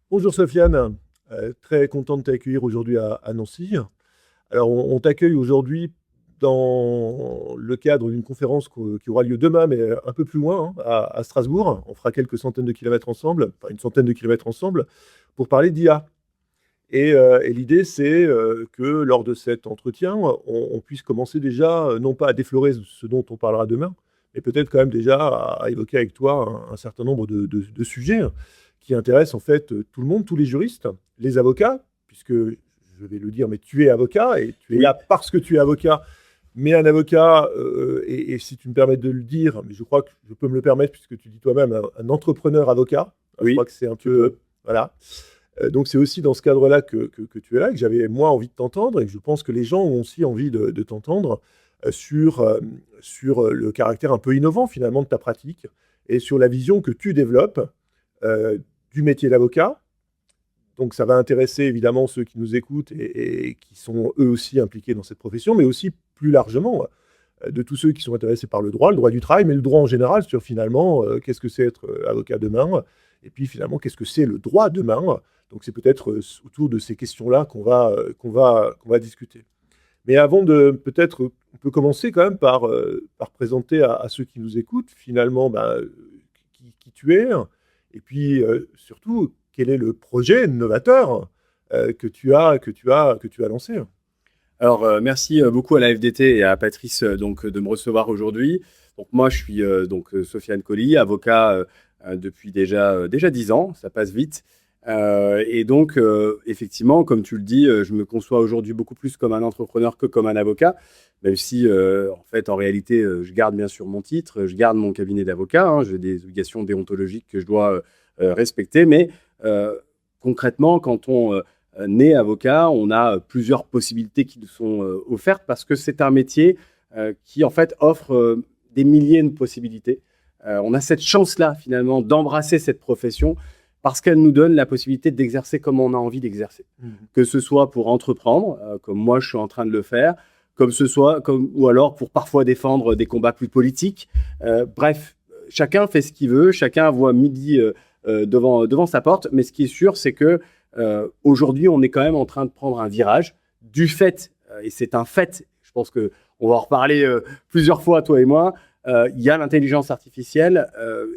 Bonjour Sofiane. Très content de t'accueillir aujourd'hui à Nancy. Alors on t'accueille aujourd'hui dans le cadre d'une conférence qui aura lieu demain, mais un peu plus loin, hein, à Strasbourg. On fera quelques centaines de kilomètres ensemble, enfin une centaine de kilomètres ensemble, pour parler d'IA. Et l'idée, c'est que lors de cet entretien, on puisse commencer déjà, non pas à déflorer ce dont on parlera demain, mais peut-être quand même déjà à évoquer avec toi un certain nombre de sujets qui intéressent en fait tout le monde, tous les juristes, les avocats, puisque je vais le dire, mais tu es avocat et tu es Oui, là parce que tu es avocat, mais un avocat, et si tu me permets de le dire, mais je crois que je peux me le permettre puisque tu dis toi-même un entrepreneur avocat. Je crois oui, que c'est un tu peux. peu, voilà. Donc c'est aussi dans ce cadre-là que tu es là, que j'avais moi envie de t'entendre, et que je pense que les gens ont aussi envie de t'entendre sur le caractère un peu innovant finalement de ta pratique, et sur la vision que tu développes du métier d'avocat. Donc ça va intéresser évidemment ceux qui nous écoutent et qui sont eux aussi impliqués dans cette profession, mais aussi plus largement de tous ceux qui sont intéressés par le droit du travail, mais le droit en général sur finalement qu'est-ce que c'est être avocat demain, et puis finalement qu'est-ce que c'est le droit demain. Donc c'est peut-être autour de ces questions-là qu'on va discuter. Mais avant de peut-être, on peut commencer quand même par présenter à ceux qui nous écoutent finalement qui tu es, et puis surtout quel est le projet novateur que tu as lancé. Alors, merci beaucoup à la FDT et à Patrice de me recevoir aujourd'hui. Donc, moi, je suis Sofiane Colli, avocat depuis déjà 10 ans, ça passe vite. Effectivement, comme tu le dis, je me conçois aujourd'hui beaucoup plus comme un entrepreneur que comme un avocat, même si, en réalité, je garde bien sûr mon titre, je garde mon cabinet d'avocat, hein, j'ai des obligations déontologiques que je dois respecter, mais euh, concrètement, quand on né avocat, on a plusieurs possibilités qui nous sont offertes parce que c'est un métier qui, en fait, offre des milliers de possibilités. On a cette chance-là, finalement, d'embrasser cette profession parce qu'elle nous donne la possibilité d'exercer comme on a envie d'exercer. Que ce soit pour entreprendre, comme moi je suis en train de le faire, ou alors pour parfois défendre des combats plus politiques. Bref, chacun fait ce qu'il veut, chacun voit midi devant sa porte, mais ce qui est sûr, c'est que aujourd'hui, on est quand même en train de prendre un virage du fait, et c'est un fait, je pense qu'on va en reparler plusieurs fois, toi et moi, il y a l'intelligence artificielle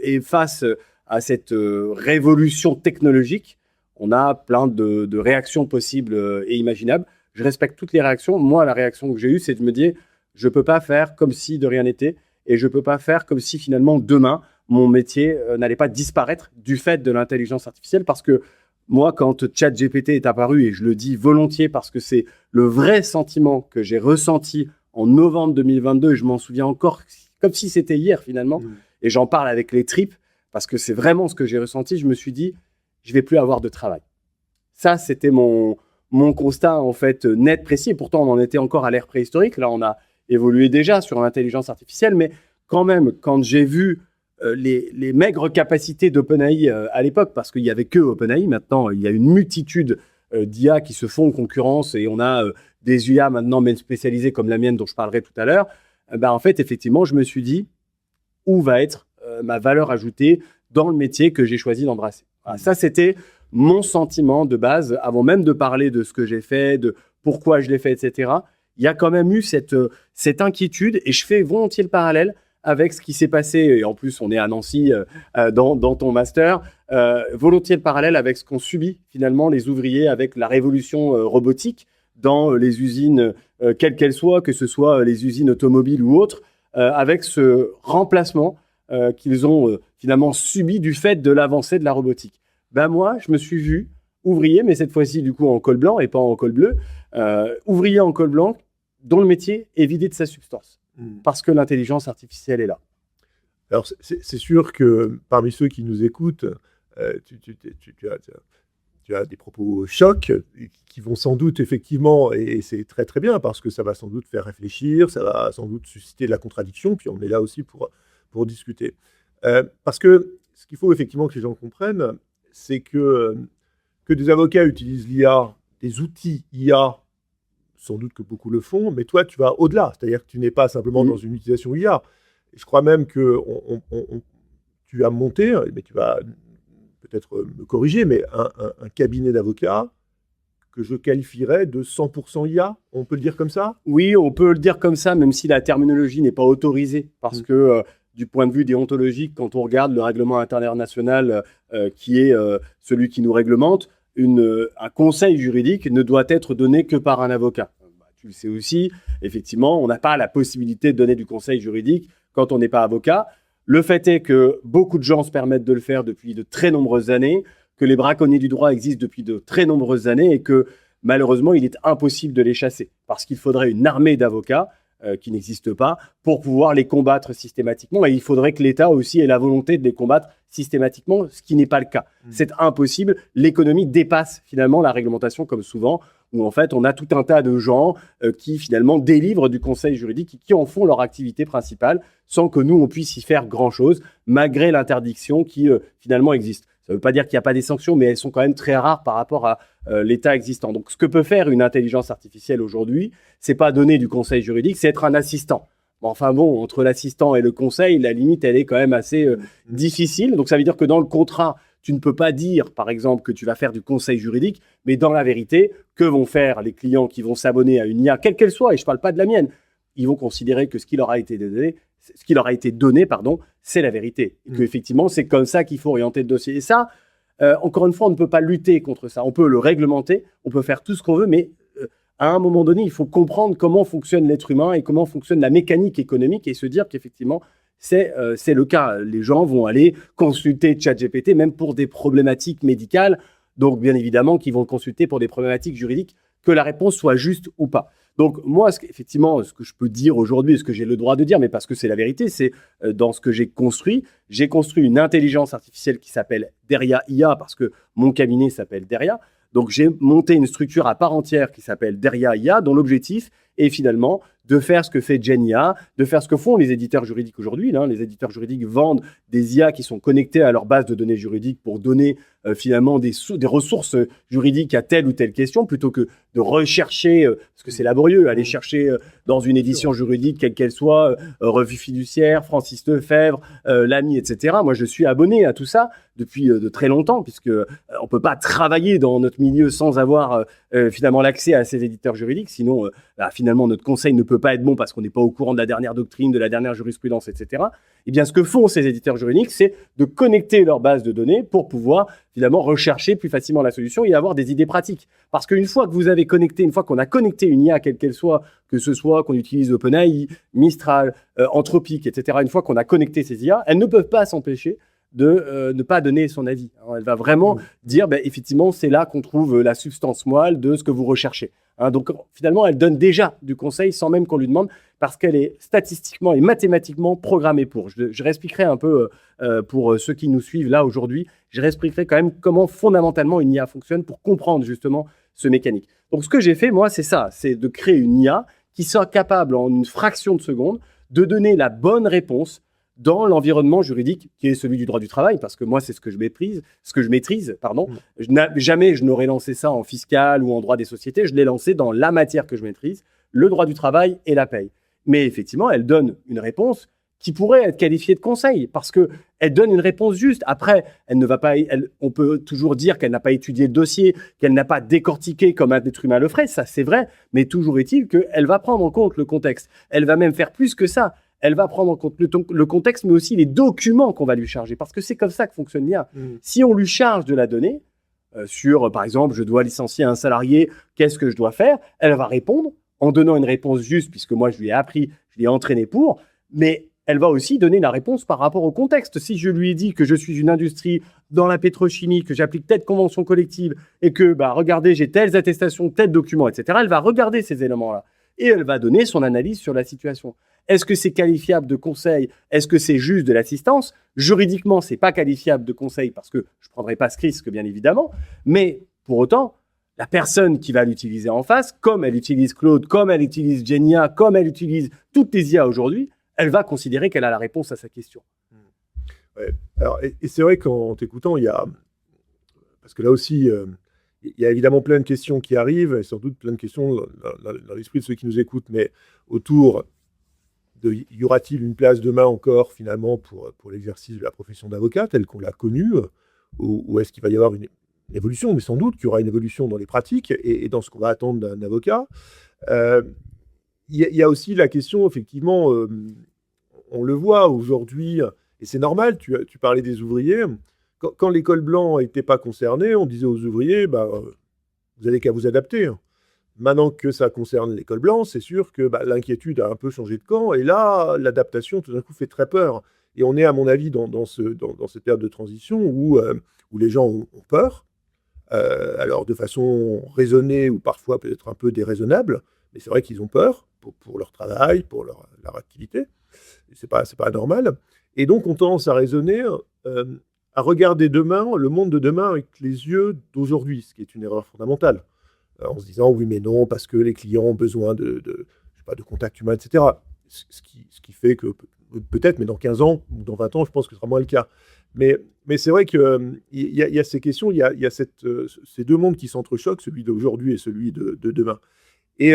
et face à cette révolution technologique, on a plein de réactions possibles et imaginables. Je respecte toutes les réactions. Moi, la réaction que j'ai eue, c'est de me dire, je ne peux pas faire comme si de rien n'était et je ne peux pas faire comme si finalement demain, mon métier n'allait pas disparaître du fait de l'intelligence artificielle parce que moi, quand ChatGPT est apparu, et je le dis volontiers parce que c'est le vrai sentiment que j'ai ressenti en novembre 2022, et je m'en souviens encore comme si c'était hier finalement, et j'en parle avec les tripes, parce que c'est vraiment ce que j'ai ressenti, je me suis dit, je vais plus avoir de travail. Ça, c'était mon constat en fait net, précis, et pourtant on en était encore à l'ère préhistorique, là on a évolué déjà sur l'intelligence artificielle, mais quand même, quand j'ai vu les maigres capacités d'OpenAI à l'époque, parce qu'il n'y avait que OpenAI. Maintenant, il y a une multitude d'IA qui se font concurrence et on a des IA maintenant même spécialisées comme la mienne dont je parlerai tout à l'heure. En fait, effectivement, je me suis dit où va être ma valeur ajoutée dans le métier que j'ai choisi d'embrasser. Voilà, ça, c'était mon sentiment de base, avant même de parler de ce que j'ai fait, de pourquoi je l'ai fait, etc. Il y a quand même eu cette inquiétude et je fais volontiers le parallèle avec ce qui s'est passé, et en plus on est à Nancy dans ton master, volontiers le parallèle avec ce qu'ont subi finalement les ouvriers avec la révolution robotique dans les usines, quelles qu'elles soient, que ce soit les usines automobiles ou autres, avec ce remplacement qu'ils ont finalement subi du fait de l'avancée de la robotique. Moi, je me suis vu ouvrier, mais cette fois-ci du coup en col blanc et pas en col bleu, ouvrier en col blanc dont le métier est vidé de sa substance parce que l'intelligence artificielle est là. Alors, c'est sûr que parmi ceux qui nous écoutent, tu as des propos chocs qui vont sans doute effectivement, et c'est très très bien parce que ça va sans doute faire réfléchir, ça va sans doute susciter de la contradiction, puis on est là aussi pour discuter. Parce que ce qu'il faut effectivement que les gens comprennent, c'est que des avocats utilisent l'IA, des outils IA, sans doute que beaucoup le font, mais toi, tu vas au-delà. C'est-à-dire que tu n'es pas simplement dans une utilisation IA. Et je crois même que tu as monté, mais tu vas peut-être me corriger, mais un cabinet d'avocats que je qualifierais de 100% IA, on peut le dire comme ça? Oui, on peut le dire comme ça, même si la terminologie n'est pas autorisée, parce que du point de vue déontologique, quand on regarde le règlement international qui est celui qui nous réglemente, un conseil juridique ne doit être donné que par un avocat. Tu le sais aussi, effectivement, on n'a pas la possibilité de donner du conseil juridique quand on n'est pas avocat. Le fait est que beaucoup de gens se permettent de le faire depuis de très nombreuses années, que les braconniers du droit existent depuis de très nombreuses années et que malheureusement, il est impossible de les chasser parce qu'il faudrait une armée d'avocats qui n'existe pas pour pouvoir les combattre systématiquement. Et il faudrait que l'État aussi ait la volonté de les combattre systématiquement, ce qui n'est pas le cas. C'est impossible. L'économie dépasse finalement la réglementation comme souvent, où en fait on a tout un tas de gens qui finalement délivrent du conseil juridique et qui en font leur activité principale sans que nous on puisse y faire grand-chose, malgré l'interdiction qui finalement existe. Ça ne veut pas dire qu'il n'y a pas des sanctions, mais elles sont quand même très rares par rapport à l'état existant. Donc, ce que peut faire une intelligence artificielle aujourd'hui, c'est pas donner du conseil juridique, c'est être un assistant. Enfin bon, entre l'assistant et le conseil, la limite, elle est quand même assez difficile. Donc, ça veut dire que dans le contrat, tu ne peux pas dire, par exemple, que tu vas faire du conseil juridique, mais dans la vérité, que vont faire les clients qui vont s'abonner à une IA, quelle qu'elle soit, et je ne parle pas de la mienne, ils vont considérer que ce qui leur a été donné, c'est la vérité. Et qu'effectivement, c'est comme ça qu'il faut orienter le dossier. Et ça, encore une fois, on ne peut pas lutter contre ça. On peut le réglementer, on peut faire tout ce qu'on veut, mais à un moment donné, il faut comprendre comment fonctionne l'être humain et comment fonctionne la mécanique économique et se dire qu'effectivement, c'est le cas. Les gens vont aller consulter ChatGPT, même pour des problématiques médicales. Donc, bien évidemment, qu'ils vont le consulter pour des problématiques juridiques, que la réponse soit juste ou pas. Donc, moi, effectivement, ce que je peux dire aujourd'hui, ce que j'ai le droit de dire, mais parce que c'est la vérité, c'est dans ce que j'ai construit une intelligence artificielle qui s'appelle Deria IA, parce que mon cabinet s'appelle Deria. Donc, j'ai monté une structure à part entière qui s'appelle Deria IA, dont l'objectif est finalement de faire ce que fait GenIA, de faire ce que font les éditeurs juridiques aujourd'hui. Les éditeurs juridiques vendent des IA qui sont connectés à leur base de données juridiques pour donner finalement des ressources juridiques à telle ou telle question, plutôt que de rechercher, parce que c'est laborieux, aller chercher dans une édition juridique, quelle qu'elle soit, Revue Fiduciaire, Francis Lefebvre, Lamy, etc. Moi, je suis abonné à tout ça depuis de très longtemps, puisque on ne peut pas travailler dans notre milieu sans avoir finalement l'accès à ces éditeurs juridiques, sinon finalement notre conseil ne peut pas être bon parce qu'on n'est pas au courant de la dernière doctrine, de la dernière jurisprudence, etc. Eh bien, ce que font ces éditeurs juridiques, c'est de connecter leur base de données pour pouvoir finalement rechercher plus facilement la solution et avoir des idées pratiques. Parce qu'une fois que une fois qu'on a connecté une IA, quelle qu'elle soit, que ce soit qu'on utilise OpenAI, Mistral, Anthropic, etc., une fois qu'on a connecté ces IA, elles ne peuvent pas s'empêcher de ne pas donner son avis. Alors, elle va vraiment dire, effectivement, c'est là qu'on trouve la substance moelle de ce que vous recherchez. Donc, finalement, elle donne déjà du conseil sans même qu'on lui demande, parce qu'elle est statistiquement et mathématiquement programmée pour. Je réexpliquerai un peu, pour ceux qui nous suivent là aujourd'hui, je réexpliquerai quand même comment fondamentalement une IA fonctionne pour comprendre justement ce mécanique. Donc, ce que j'ai fait, moi, c'est ça, c'est de créer une IA qui soit capable, en une fraction de seconde, de donner la bonne réponse dans l'environnement juridique qui est celui du droit du travail, parce que moi, c'est ce que je maîtrise. Jamais je n'aurais lancé ça en fiscal ou en droit des sociétés. Je l'ai lancé dans la matière que je maîtrise, le droit du travail et la paye. Mais effectivement, elle donne une réponse qui pourrait être qualifiée de conseil, parce qu'elle donne une réponse juste. Après, on peut toujours dire qu'elle n'a pas étudié le dossier, qu'elle n'a pas décortiqué comme un être humain le ferait, ça c'est vrai, mais toujours est-il qu'elle va prendre en compte le contexte. Elle va même faire plus que ça. Elle va prendre en compte le contexte, mais aussi les documents qu'on va lui charger, parce que c'est comme ça que fonctionne l'IA. Si on lui charge de la donnée, par exemple, je dois licencier un salarié, qu'est-ce que je dois faire? Elle va répondre en donnant une réponse juste, puisque moi, je lui ai appris, je l'ai entraîné pour, mais elle va aussi donner la réponse par rapport au contexte. Si je lui ai dit que je suis une industrie dans la pétrochimie, que j'applique telle convention collective, et que, regardez, j'ai telles attestations, tels documents, etc., elle va regarder ces éléments-là, et elle va donner son analyse sur la situation. Est-ce que c'est qualifiable de conseil? Est-ce que c'est juste de l'assistance? Juridiquement, c'est pas qualifiable de conseil parce que je prendrai pas ce risque, bien évidemment. Mais pour autant, la personne qui va l'utiliser en face, comme elle utilise Claude, comme elle utilise GenIA, comme elle utilise toutes les IA aujourd'hui, elle va considérer qu'elle a la réponse à sa question. Ouais. Alors, et c'est vrai qu'en t'écoutant, parce que là aussi, il y a évidemment plein de questions qui arrivent, et sans doute plein de questions dans l'esprit de ceux qui nous écoutent, mais autour y aura-t-il une place demain encore, finalement, pour l'exercice de la profession d'avocat, telle qu'on l'a connue, ou est-ce qu'il va y avoir une évolution, mais sans doute qu'il y aura une évolution dans les pratiques et dans ce qu'on va attendre d'un avocat. Il y a aussi la question, effectivement, on le voit aujourd'hui, et c'est normal, tu parlais des ouvriers. Quand l'école blanc n'était pas concernée, on disait aux ouvriers, vous n'avez qu'à vous adapter. Maintenant que ça concerne l'école blanc, c'est sûr que l'inquiétude a un peu changé de camp, et là, l'adaptation, tout d'un coup, fait très peur. Et on est, à mon avis, dans cette période de transition où les gens ont peur, alors de façon raisonnée ou parfois peut-être un peu déraisonnable, mais c'est vrai qu'ils ont peur pour leur travail, pour leur activité. C'est pas anormal. Et donc, on tendance à raisonner, à regarder demain, le monde de demain avec les yeux d'aujourd'hui, ce qui est une erreur fondamentale. En se disant, oui, mais non, parce que les clients ont besoin de contact humain, etc. Ce qui fait que, peut-être, mais dans 15 ans ou dans 20 ans, je pense que ce sera moins le cas. Mais c'est vrai qu'il y a ces questions, il y a ces deux mondes qui s'entrechoquent, celui d'aujourd'hui et celui de demain. Et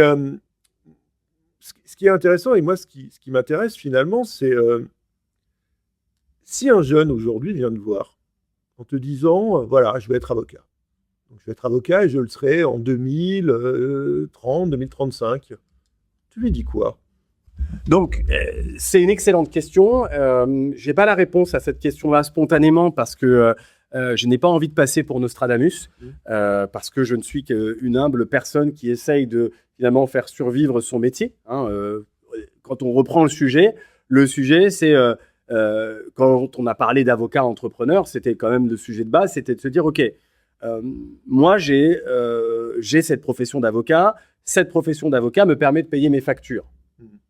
ce qui est intéressant, et moi, ce qui m'intéresse finalement, c'est si un jeune aujourd'hui vient te voir en te disant, voilà, je vais être avocat. Donc, je vais être avocat et je le serai en 2030, 2035. Tu lui dis quoi ? Donc, c'est une excellente question. Je n'ai pas la réponse à cette question-là spontanément parce que je n'ai pas envie de passer pour Nostradamus, parce que je ne suis qu'une humble personne qui essaye de finalement faire survivre son métier. Quand on reprend le sujet, c'est quand on a parlé d'avocat entrepreneur, c'était quand même le sujet de base, c'était de se dire, OK, moi j'ai cette profession d'avocat. Cette profession d'avocat me permet de payer mes factures.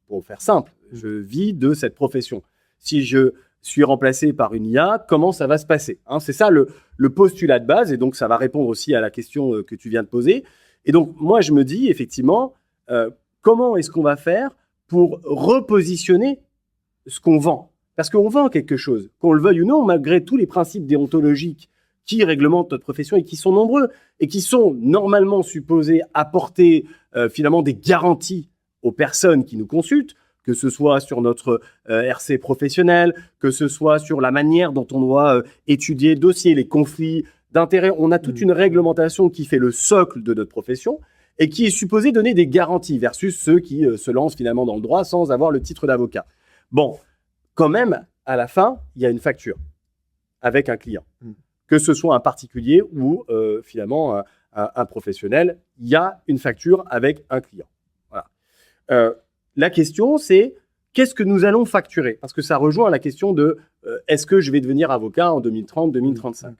Pour faire simple, je vis de cette profession. Si je suis remplacé par une IA, comment ça va se passer ? C'est ça le postulat de base, et donc ça va répondre aussi à la question que tu viens de poser. Et donc, moi, je me dis, effectivement, comment est-ce qu'on va faire pour repositionner ce qu'on vend ? Parce qu'on vend quelque chose, qu'on le veuille ou non, malgré tous les principes déontologiques qui réglementent notre profession et qui sont nombreux, et qui sont normalement supposés apporter finalement des garanties aux personnes qui nous consultent, que ce soit sur notre RC professionnel, que ce soit sur la manière dont on doit étudier le dossier, les conflits d'intérêts. On a toute une réglementation qui fait le socle de notre profession et qui est supposée donner des garanties versus ceux qui se lancent finalement dans le droit sans avoir le titre d'avocat. Bon, quand même, à la fin, il y a une facture avec un client. Que ce soit un particulier ou finalement un professionnel, il y a une facture avec un client. La question, c'est qu'est-ce que nous allons facturer ? Parce que ça rejoint la question de est-ce que je vais devenir avocat en 2030, 2035 ?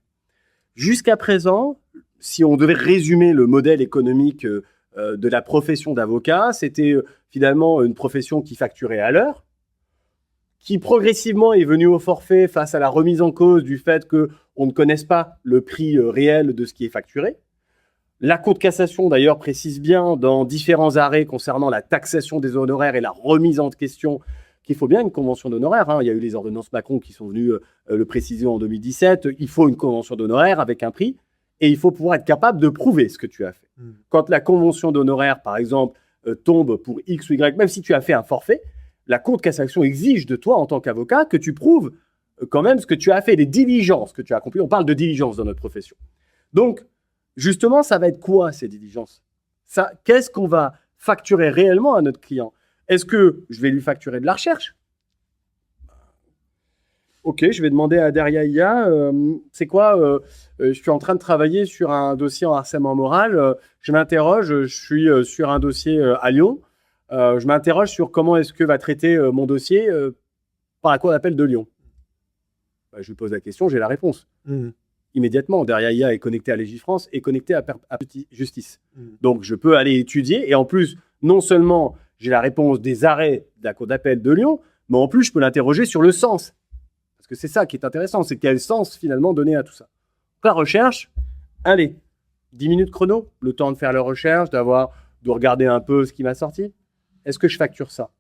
Jusqu'à présent, si on devait résumer le modèle économique de la profession d'avocat, c'était finalement une profession qui facturait à l'heure, qui progressivement est venue au forfait face à la remise en cause du fait qu'on ne connaisse pas le prix réel de ce qui est facturé. La Cour de cassation, d'ailleurs, précise bien dans différents arrêts concernant la taxation des honoraires et la remise en question qu'il faut bien une convention d'honoraires. Il y a eu les ordonnances Macron qui sont venues le préciser en 2017. Il faut une convention d'honoraires avec un prix et il faut pouvoir être capable de prouver ce que tu as fait. Quand la convention d'honoraires, par exemple, tombe pour X ou Y, même si tu as fait un forfait, la Cour de cassation exige de toi, en tant qu'avocat, que tu prouves quand même ce que tu as fait, les diligences que tu as accomplies. On parle de diligences dans notre profession. Donc, justement, ça va être quoi, ces diligences ? Qu'est-ce qu'on va facturer réellement à notre client ? Est-ce que je vais lui facturer de la recherche ? Ok, je vais demander à Daria IA, c'est quoi je suis en train de travailler sur un dossier en harcèlement moral. Je m'interroge, je suis sur un dossier à Lyon. Je m'interroge sur comment est-ce que va traiter mon dossier par la Cour d'appel de Lyon. Je lui pose la question, j'ai la réponse. Immédiatement, Daria IA est connecté à Légifrance et connecté à Justice. Donc, je peux aller étudier. Et en plus, non seulement j'ai la réponse des arrêts de la Cour d'appel de Lyon, mais en plus, je peux l'interroger sur le sens. Parce que c'est ça qui est intéressant, c'est quel sens finalement donner à tout ça. Donc, la recherche, allez, 10 minutes chrono, le temps de faire la recherche, de regarder un peu ce qui m'a sorti. Est-ce que je facture ça ?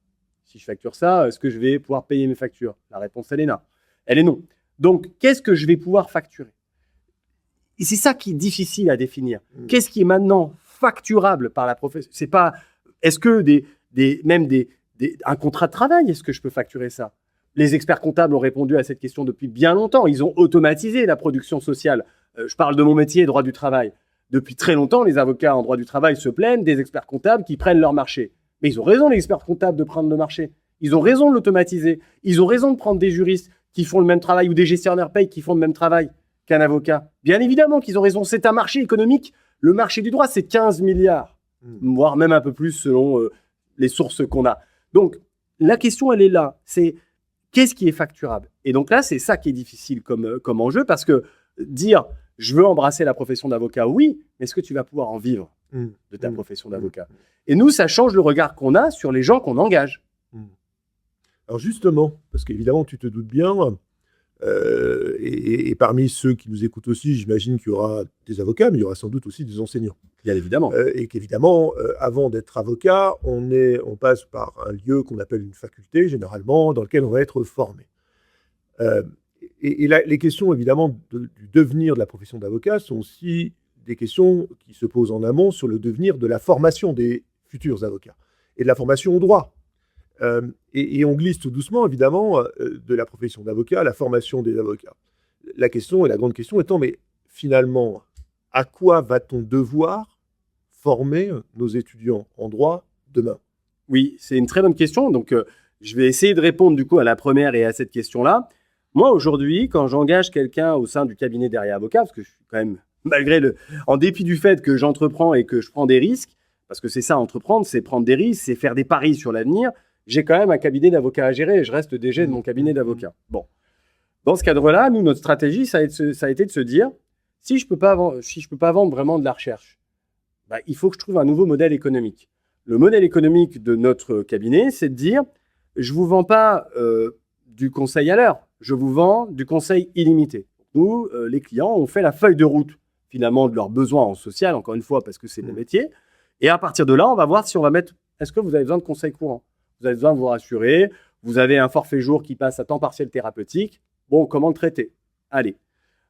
Si je facture ça, est-ce que je vais pouvoir payer mes factures ? La réponse, elle est non. Donc, qu'est-ce que je vais pouvoir facturer ? Et c'est ça qui est difficile à définir. Qu'est-ce qui est maintenant facturable par la profession ? C'est pas. Est-ce que même un contrat de travail, est-ce que je peux facturer ça ? Les experts comptables ont répondu à cette question depuis bien longtemps. Ils ont automatisé la production sociale. Je parle de mon métier, droit du travail. Depuis très longtemps, les avocats en droit du travail se plaignent des experts comptables qui prennent leur marché. Mais ils ont raison, les experts comptables, de prendre le marché. Ils ont raison de l'automatiser. Ils ont raison de prendre des juristes qui font le même travail ou des gestionnaires paye qui font le même travail qu'un avocat. Bien évidemment qu'ils ont raison. C'est un marché économique. Le marché du droit, c'est 15 milliards, voire même un peu plus selon les sources qu'on a. Donc, la question, elle est là. C'est qu'est-ce qui est facturable? Et donc là, c'est ça qui est difficile comme enjeu, parce que dire « je veux embrasser la profession d'avocat », oui, mais est-ce que tu vas pouvoir en vivre de ta profession d'avocat? Et nous, ça change le regard qu'on a sur les gens qu'on engage. Alors justement, parce qu'évidemment, tu te doutes bien, et parmi ceux qui nous écoutent aussi, j'imagine qu'il y aura des avocats, mais il y aura sans doute aussi des enseignants. Bien évidemment. Et qu'évidemment, avant d'être avocat, on passe par un lieu qu'on appelle une faculté, généralement, dans lequel on va être formé. Et là, les questions, évidemment, du devenir de la profession d'avocat sont aussi des questions qui se posent en amont sur le devenir de la formation des futurs avocats et de la formation au droit. Et on glisse tout doucement, évidemment, de la profession d'avocat à la formation des avocats. La question, et la grande question étant, mais finalement, à quoi va-t-on devoir former nos étudiants en droit demain? Oui, c'est une très bonne question. Donc, je vais essayer de répondre du coup à la première et à cette question-là. Moi, aujourd'hui, quand j'engage quelqu'un au sein du cabinet derrière avocat, parce que je suis quand même, en dépit du fait que j'entreprends et que je prends des risques, parce que c'est ça, entreprendre, c'est prendre des risques, c'est faire des paris sur l'avenir, j'ai quand même un cabinet d'avocats à gérer et je reste DG de mon cabinet d'avocats. Bon. Dans ce cadre-là, nous, notre stratégie, ça a été de se dire, si je peux pas vendre vraiment de la recherche, il faut que je trouve un nouveau modèle économique. Le modèle économique de notre cabinet, c'est de dire, je ne vous vends pas du conseil à l'heure, je vous vends du conseil illimité. Nous, les clients, on fait la feuille de route, finalement, de leurs besoins en social, encore une fois, parce que c'est mon métier. Et à partir de là, on va voir si on va mettre, est-ce que vous avez besoin de conseils courants? Vous avez besoin de vous rassurer, vous avez un forfait jour qui passe à temps partiel thérapeutique. Bon, comment le traiter? Allez.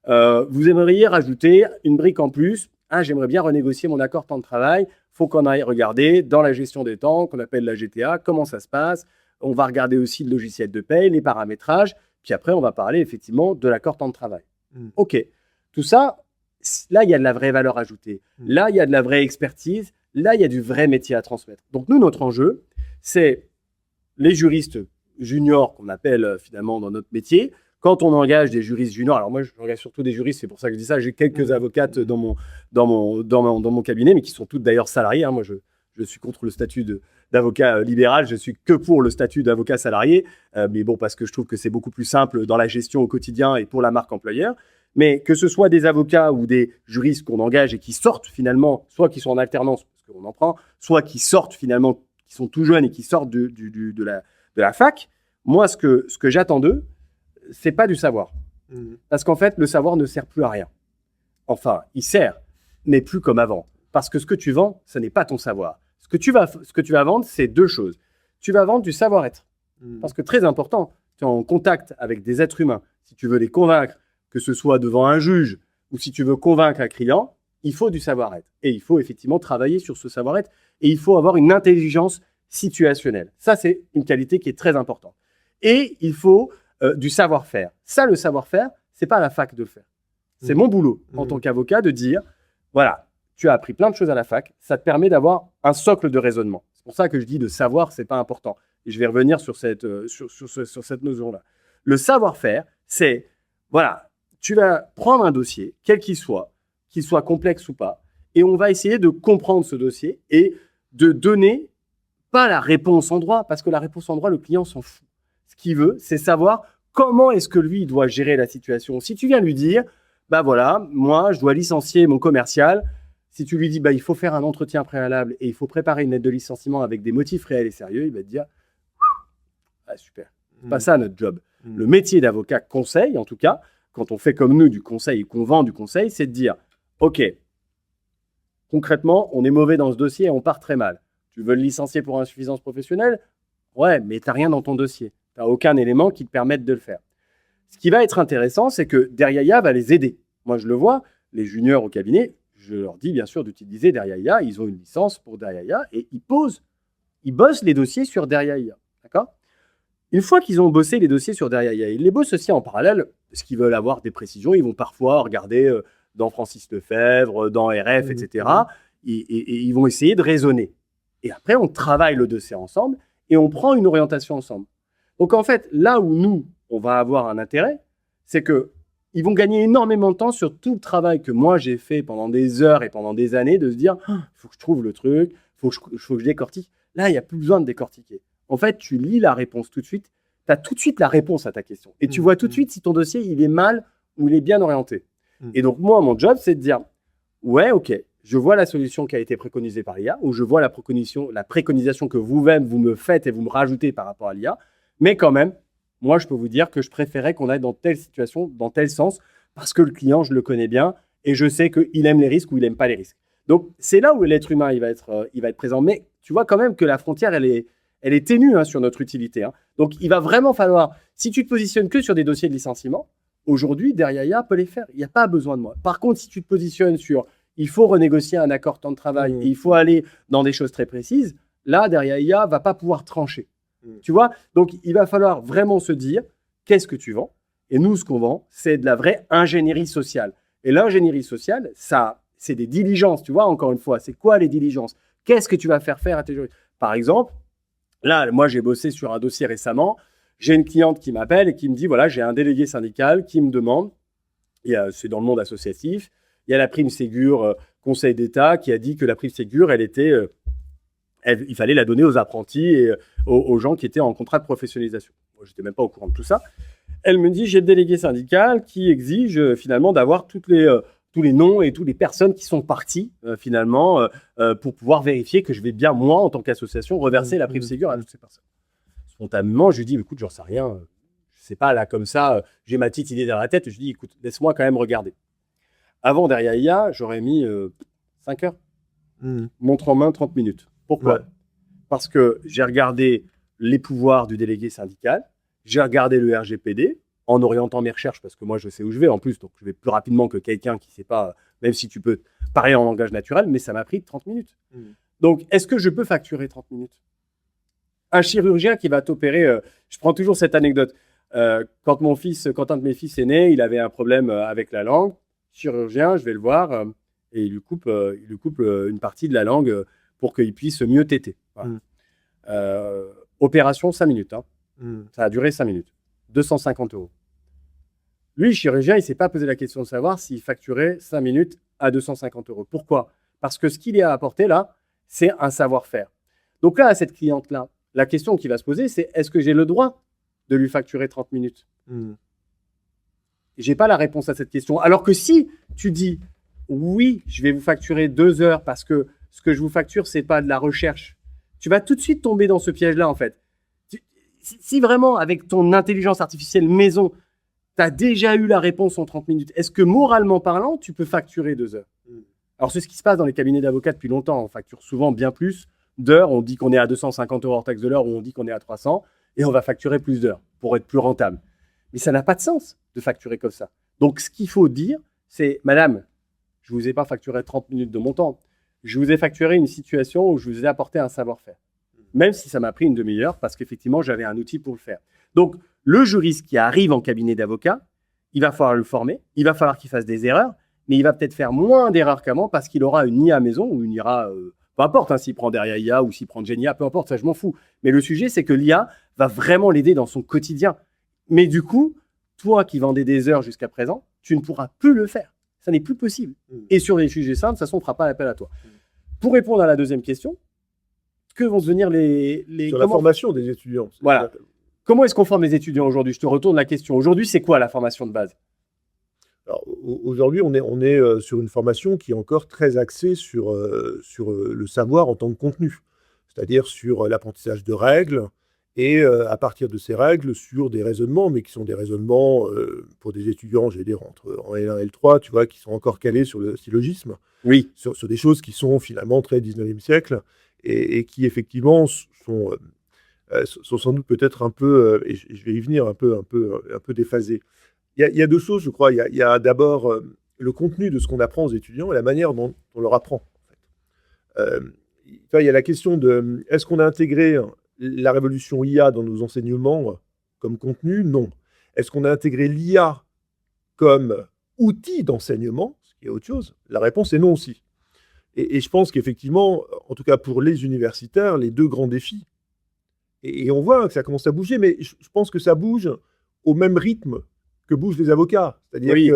Vous aimeriez rajouter une brique en plus. J'aimerais bien renégocier mon accord temps de travail. Il faut qu'on aille regarder dans la gestion des temps, qu'on appelle la GTA, comment ça se passe. On va regarder aussi le logiciel de paye, les paramétrages. Puis après, on va parler effectivement de l'accord temps de travail. OK. Tout ça, là, il y a de la vraie valeur ajoutée. Là, il y a de la vraie expertise. Là, il y a du vrai métier à transmettre. Donc, nous, notre enjeu, c'est les juristes juniors qu'on appelle finalement dans notre métier. Quand on engage des juristes juniors, alors moi j'engage surtout des juristes, c'est pour ça que je dis ça, j'ai quelques avocates dans mon cabinet, mais qui sont toutes d'ailleurs salariées. Moi je suis contre le statut d'avocat libéral, je suis que pour le statut d'avocat salarié, mais bon, parce que je trouve que c'est beaucoup plus simple dans la gestion au quotidien et pour la marque employeur. Mais que ce soit des avocats ou des juristes qu'on engage et qui sortent finalement, soit qui sont en alternance, parce qu'on en prend, soit qui sortent finalement, qui sont tout jeunes et qui sortent de la fac, moi, ce que j'attends d'eux, c'est pas du savoir. Parce qu'en fait, le savoir ne sert plus à rien. Enfin, il sert, mais plus comme avant. Parce que ce que tu vends, ce n'est pas ton savoir. Ce que tu vas vendre, c'est deux choses. Tu vas vendre du savoir-être. Parce que très important, tu es en contact avec des êtres humains. Si tu veux les convaincre, que ce soit devant un juge ou si tu veux convaincre un client, il faut du savoir-être. Et il faut effectivement travailler sur ce savoir-être. Et il faut avoir une intelligence situationnelle. Ça, c'est une qualité qui est très importante. Et il faut du savoir-faire. Ça, le savoir-faire, c'est pas à la fac de le faire. C'est mon boulot en tant qu'avocat de dire, voilà, tu as appris plein de choses à la fac, ça te permet d'avoir un socle de raisonnement. C'est pour ça que je dis le savoir, c'est pas important. Et je vais revenir sur cette notion-là. Le savoir-faire, c'est, voilà, tu vas prendre un dossier, quel qu'il soit complexe ou pas, et on va essayer de comprendre ce dossier et de donner pas la réponse en droit, parce que la réponse en droit, le client s'en fout. Ce qu'il veut, c'est savoir comment est-ce que lui, il doit gérer la situation. Si tu viens lui dire, voilà, moi, je dois licencier mon commercial, si tu lui dis, il faut faire un entretien préalable et il faut préparer une lettre de licenciement avec des motifs réels et sérieux, il va te dire, super, c'est pas ça notre job. Le métier d'avocat conseil, en tout cas, quand on fait comme nous du conseil et qu'on vend du conseil, c'est de dire, OK, concrètement, on est mauvais dans ce dossier et on part très mal. Tu veux le licencier pour insuffisance professionnelle? Ouais, mais tu n'as rien dans ton dossier. Tu n'as aucun élément qui te permette de le faire. Ce qui va être intéressant, c'est que Deryaia va les aider. Moi, je le vois, les juniors au cabinet, je leur dis bien sûr d'utiliser Deryaia. Ils ont une licence pour Deryaia et ils bossent les dossiers sur Deryaia. D'accord? Une fois qu'ils ont bossé les dossiers sur Derrière IA, ils les bossent aussi en parallèle, parce qu'ils veulent avoir des précisions. Ils vont parfois regarder dans Francis Lefebvre, dans RF, etc. Et ils vont essayer de raisonner. Et après, on travaille le dossier ensemble et on prend une orientation ensemble. Donc en fait, là où nous, on va avoir un intérêt, c'est qu'ils vont gagner énormément de temps sur tout le travail que moi, j'ai fait pendant des heures et pendant des années, de se dire, il faut que je trouve le truc, il faut que je décortique. Là, il n'y a plus besoin de décortiquer. En fait, tu lis la réponse tout de suite, tu as tout de suite la réponse à ta question. Et tu vois tout de suite si ton dossier, il est mal ou il est bien orienté. Et donc, moi, mon job, c'est de dire, ouais, ok, je vois la solution qui a été préconisée par l'IA, ou je vois la préconisation que vous-même, vous me faites et vous me rajoutez par rapport à l'IA, mais quand même, moi, je peux vous dire que je préférais qu'on aille dans telle situation, dans tel sens, parce que le client, je le connais bien, et je sais qu'il aime les risques ou il n'aime pas les risques. Donc, c'est là où l'être humain, il va être présent. Mais tu vois quand même que la frontière, elle est ténue sur notre utilité. Donc, il va vraiment falloir, si tu te positionnes que sur des dossiers de licenciement, aujourd'hui, Derrière IA peut les faire. Il n'y a pas besoin de moi. Par contre, si tu te positionnes sur il faut renégocier un accord temps de travail et il faut aller dans des choses très précises, là, Derrière IA ne va pas pouvoir trancher. Tu vois? Donc, il va falloir vraiment se dire qu'est-ce que tu vends? Et nous, ce qu'on vend, c'est de la vraie ingénierie sociale. Et l'ingénierie sociale, ça, c'est des diligences, tu vois, encore une fois. C'est quoi les diligences? Qu'est-ce que tu vas faire à tes juristes? Par exemple, là, moi, j'ai bossé sur un dossier récemment. J'ai une cliente qui m'appelle et qui me dit, voilà, j'ai un délégué syndical qui me demande, c'est dans le monde associatif, il y a la prime Ségur Conseil d'État qui a dit que la prime Ségur, il fallait la donner aux apprentis et aux gens qui étaient en contrat de professionnalisation. Moi, je n'étais même pas au courant de tout ça. Elle me dit, j'ai le délégué syndical qui exige finalement d'avoir tous les noms et toutes les personnes qui sont parties finalement pour pouvoir vérifier que je vais bien, moi, en tant qu'association, reverser la prime Ségur à toutes ces personnes. Spontanément, je lui dis, écoute, j'en sais rien. Je ne sais pas, là, comme ça, j'ai ma petite idée dans la tête. Je lui dis, écoute, laisse-moi quand même regarder. Avant, Derrière IA, j'aurais mis 5 heures. Montre en main, 30 minutes. Pourquoi? Parce que j'ai regardé les pouvoirs du délégué syndical, j'ai regardé le RGPD en orientant mes recherches, parce que moi, je sais où je vais en plus, donc je vais plus rapidement que quelqu'un qui ne sait pas, même si tu peux parler en langage naturel, mais ça m'a pris 30 minutes. Donc, est-ce que je peux facturer 30 minutes? Un chirurgien qui va t'opérer, je prends toujours cette anecdote, quand un de mes fils est né, il avait un problème avec la langue, chirurgien, je vais le voir, et il lui coupe une partie de la langue pour qu'il puisse mieux téter. Voilà. Opération 5 minutes. Ça a duré 5 minutes. 250 €. Lui, le chirurgien, il ne s'est pas posé la question de savoir s'il facturait 5 minutes à 250 €. Pourquoi? Parce que ce qu'il y a apporté là, c'est un savoir-faire. Donc là, à cette cliente-là, la question qui va se poser, c'est est-ce que j'ai le droit de lui facturer 30 minutes? Je n'ai pas la réponse à cette question. Alors que si tu dis oui, je vais vous facturer 2 heures parce que ce que je vous facture, ce n'est pas de la recherche, tu vas tout de suite tomber dans ce piège-là, en fait. Si vraiment, avec ton intelligence artificielle maison, tu as déjà eu la réponse en 30 minutes, est-ce que moralement parlant, tu peux facturer 2 heures? Alors, c'est ce qui se passe dans les cabinets d'avocats depuis longtemps. On facture souvent bien plus d'heures. On dit qu'on est à 250 € hors taxe de l'heure ou on dit qu'on est à 300 et on va facturer plus d'heures pour être plus rentable. Mais ça n'a pas de sens de facturer comme ça. Donc, ce qu'il faut dire, c'est « Madame, je ne vous ai pas facturé 30 minutes de mon temps. Je vous ai facturé une situation où je vous ai apporté un savoir-faire. » Même si ça m'a pris une demi-heure parce qu'effectivement, j'avais un outil pour le faire. Donc, le juriste qui arrive en cabinet d'avocat, il va falloir le former, il va falloir qu'il fasse des erreurs, mais il va peut-être faire moins d'erreurs qu'avant parce qu'il aura une IA maison ou une IA, peu importe, s'il prend Derrière IA ou s'il prend Genia, peu importe, ça je m'en fous. Mais le sujet, c'est que l'IA va vraiment l'aider dans son quotidien. Mais du coup, toi qui vendais des heures jusqu'à présent, tu ne pourras plus le faire. Ça n'est plus possible. Et sur les sujets simples, de toute façon, on ne fera pas appel à toi. Pour répondre à la deuxième question, que vont devenir les sur la formation des étudiants. Voilà. Comment est-ce qu'on forme les étudiants aujourd'hui? Je te retourne la question. Aujourd'hui, c'est quoi la formation de base? Alors, aujourd'hui, on est sur une formation qui est encore très axée sur le savoir en tant que contenu, c'est-à-dire sur l'apprentissage de règles et à partir de ces règles, sur des raisonnements, mais qui sont des raisonnements pour des étudiants, j'allais dire, en L1 et L3, tu vois, qui sont encore calés sur le syllogisme, oui, sur des choses qui sont finalement très 19e siècle et qui effectivement sont sans doute peut-être un peu, et je vais y venir, un peu déphasées. Il y a deux choses, je crois. Il y a d'abord le contenu de ce qu'on apprend aux étudiants et la manière dont on leur apprend. En fait. Il y a la question de est-ce qu'on a intégré la révolution IA dans nos enseignements comme contenu? Non. Est-ce qu'on a intégré l'IA comme outil d'enseignement, ce qui est autre chose? La réponse est non aussi. Et je pense qu'effectivement, en tout cas pour les universitaires, les deux grands défis, et on voit que ça commence à bouger, mais je pense que ça bouge au même rythme que bougent les avocats. C'est-à-dire Oui.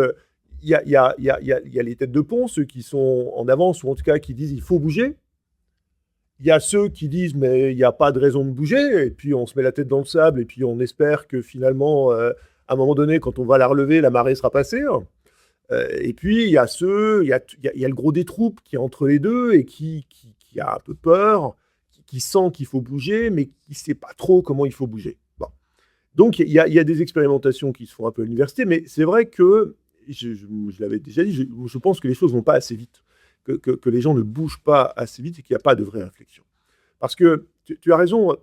qu'il y a les têtes de pont, ceux qui sont en avance, ou en tout cas qui disent il faut bouger. Il y a ceux qui disent mais il n'y a pas de raison de bouger, et puis on se met la tête dans le sable, et puis on espère que finalement, à un moment donné, quand on va la relever, la marée sera passée. Et puis il y a le gros des troupes qui est entre les deux et qui a un peu peur, qui sent qu'il faut bouger, mais qui ne sait pas trop comment il faut bouger. Bon. Donc il y a des expérimentations qui se font un peu à l'université, mais c'est vrai que, je l'avais déjà dit, je pense que les choses ne vont pas assez vite, que les gens ne bougent pas assez vite et qu'il n'y a pas de vraie réflexion. Parce que tu as raison,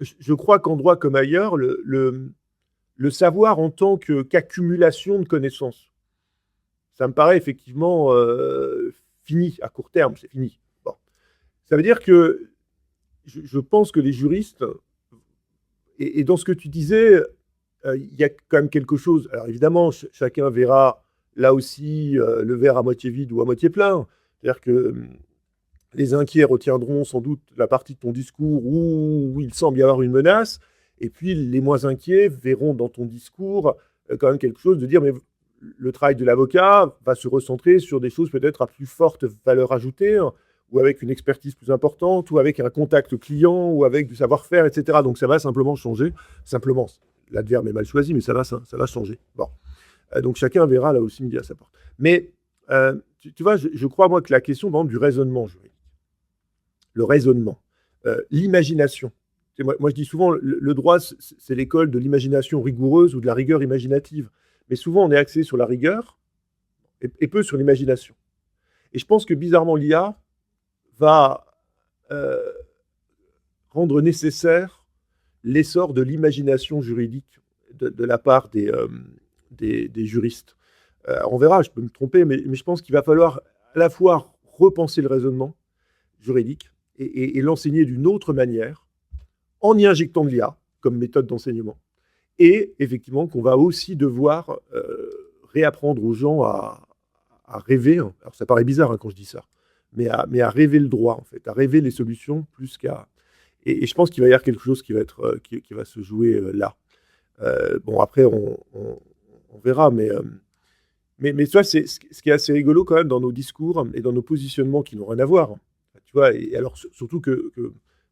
je crois qu'en droit comme ailleurs, le savoir en tant qu'accumulation de connaissances, ça me paraît effectivement fini, à court terme, c'est fini. Bon. Ça veut dire que je pense que les juristes, et dans ce que tu disais, il y a quand même quelque chose. Alors évidemment, chacun verra là aussi le verre à moitié vide ou à moitié plein. C'est-à-dire que les inquiets retiendront sans doute la partie de ton discours où il semble y avoir une menace, et puis les moins inquiets verront dans ton discours quand même quelque chose de dire mais le travail de l'avocat va se recentrer sur des choses peut-être à plus forte valeur ajoutée, ou avec une expertise plus importante, ou avec un contact client, ou avec du savoir-faire, etc. Donc ça va simplement changer. Simplement, l'adverbe est mal choisi, mais ça va changer. Bon. Donc chacun verra là aussi midi à sa porte. Mais tu vois, je crois moi que la question par exemple, du raisonnement juridique, le raisonnement, l'imagination. Moi, je dis souvent, le droit, c'est l'école de l'imagination rigoureuse ou de la rigueur imaginative. Mais souvent, on est axé sur la rigueur et peu sur l'imagination. Et je pense que bizarrement, l'IA va rendre nécessaire l'essor de l'imagination juridique de la part des juristes. On verra, je peux me tromper, mais je pense qu'il va falloir à la fois repenser le raisonnement juridique et l'enseigner d'une autre manière, en y injectant de l'IA comme méthode d'enseignement. Et effectivement, qu'on va aussi devoir réapprendre aux gens à rêver. Alors ça paraît bizarre quand je dis ça, mais à rêver le droit, en fait, à rêver les solutions plus qu'à... Et je pense qu'il va y avoir quelque chose qui va se jouer là. Bon, après, on verra, mais tu vois, ce qui est assez rigolo quand même dans nos discours et dans nos positionnements qui n'ont rien à voir. Tu vois, et alors surtout que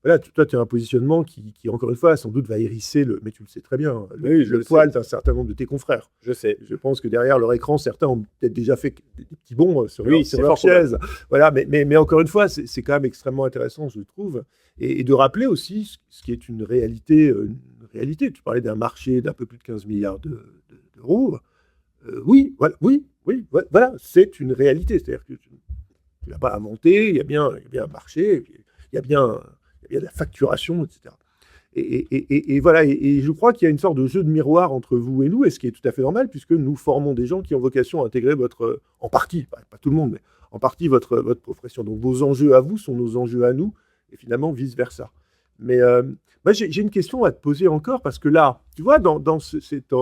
voilà, toi, tu as un positionnement qui, encore une fois, sans doute va hérisser mais tu le sais très bien, le poil d'un certain nombre de tes confrères. Je sais. Je pense que derrière leur écran, certains ont peut-être déjà fait des petits bonds sur leur chaise. Voilà, mais encore une fois, c'est quand même extrêmement intéressant, je trouve, et de rappeler aussi ce qui est une réalité. Tu parlais d'un marché d'un peu plus de 15 milliards d'euros. Oui, voilà, c'est une réalité. C'est-à-dire que tu ne l'as pas inventé, il y a bien un marché, il y a bien de la facturation, etc. Et voilà, et je crois qu'il y a une sorte de jeu de miroir entre vous et nous, et ce qui est tout à fait normal, puisque nous formons des gens qui ont vocation à intégrer en partie, pas tout le monde, mais en partie votre profession. Donc vos enjeux à vous sont nos enjeux à nous, et finalement vice-versa. Mais moi, j'ai une question à te poser encore, parce que là, tu vois, dans cet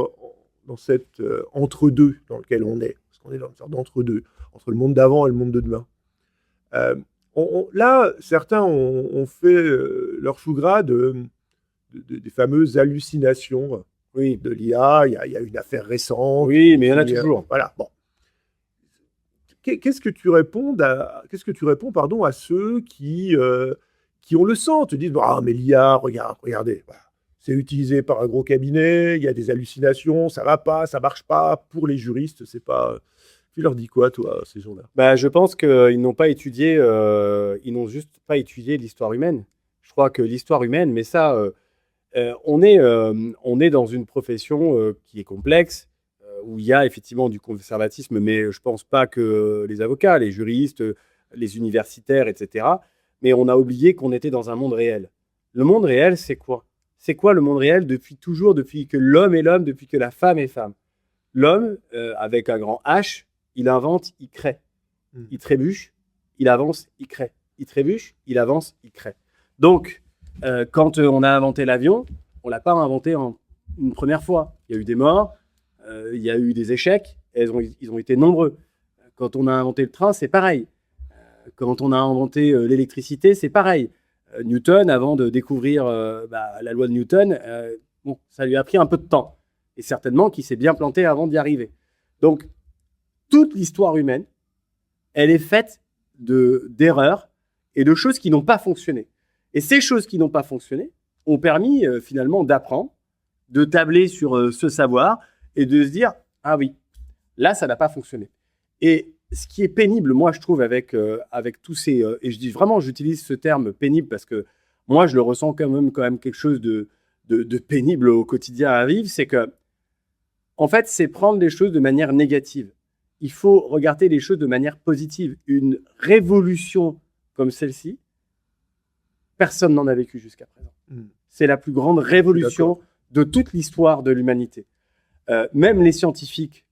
entre-deux dans lequel on est, parce qu'on est dans une sorte d'entre-deux, entre le monde d'avant et le monde de demain, là, certains ont fait leur chou gras des fameuses hallucinations de l'IA. Il y a une affaire récente. Oui, mais il y en a toujours. Voilà, bon. Qu'est-ce que tu réponds à ceux qui ont le sang, te disent « Ah, mais l'IA, regardez, voilà, c'est utilisé par un gros cabinet, il y a des hallucinations, ça va pas, ça marche pas. Pour les juristes, c'est pas... » Tu leur dis quoi, toi, ces gens-là? Je pense qu'ils n'ont pas étudié, ils n'ont juste pas étudié l'histoire humaine. Je crois que l'histoire humaine, mais ça, on est dans une profession qui est complexe, où il y a effectivement du conservatisme, mais je pense pas que les avocats, les juristes, les universitaires, etc. Mais on a oublié qu'on était dans un monde réel. Le monde réel, c'est quoi? C'est quoi le monde réel depuis toujours, depuis que l'homme est l'homme, depuis que la femme est femme? L'homme, avec un grand H, il invente, il crée. Il trébuche, il avance, il crée. Il trébuche, il avance, il crée. Donc, Quand on a inventé l'avion, on l'a pas inventé en une première fois. Il y a eu des morts, il y a eu des échecs, et ils ont été nombreux. Quand on a inventé le train, c'est pareil. Quand on a inventé l'électricité, c'est pareil. Newton, avant de découvrir la loi de Newton, ça lui a pris un peu de temps. Et certainement qu'il s'est bien planté avant d'y arriver. Donc, toute l'histoire humaine, elle est faite d'erreurs et de choses qui n'ont pas fonctionné. Et ces choses qui n'ont pas fonctionné ont permis finalement d'apprendre, de tabler sur ce savoir et de se dire « Ah oui, là, ça n'a pas fonctionné ». Et ce qui est pénible, moi, je trouve, avec tous ces... et je dis vraiment, j'utilise ce terme pénible parce que moi, je le ressens quand même quelque chose de pénible au quotidien à vivre, c'est que, en fait, c'est prendre les choses de manière négative. Il faut regarder les choses de manière positive. Une révolution comme celle-ci, personne n'en a vécu jusqu'à présent. C'est la plus grande révolution de toute l'histoire de l'humanité. Même les scientifiques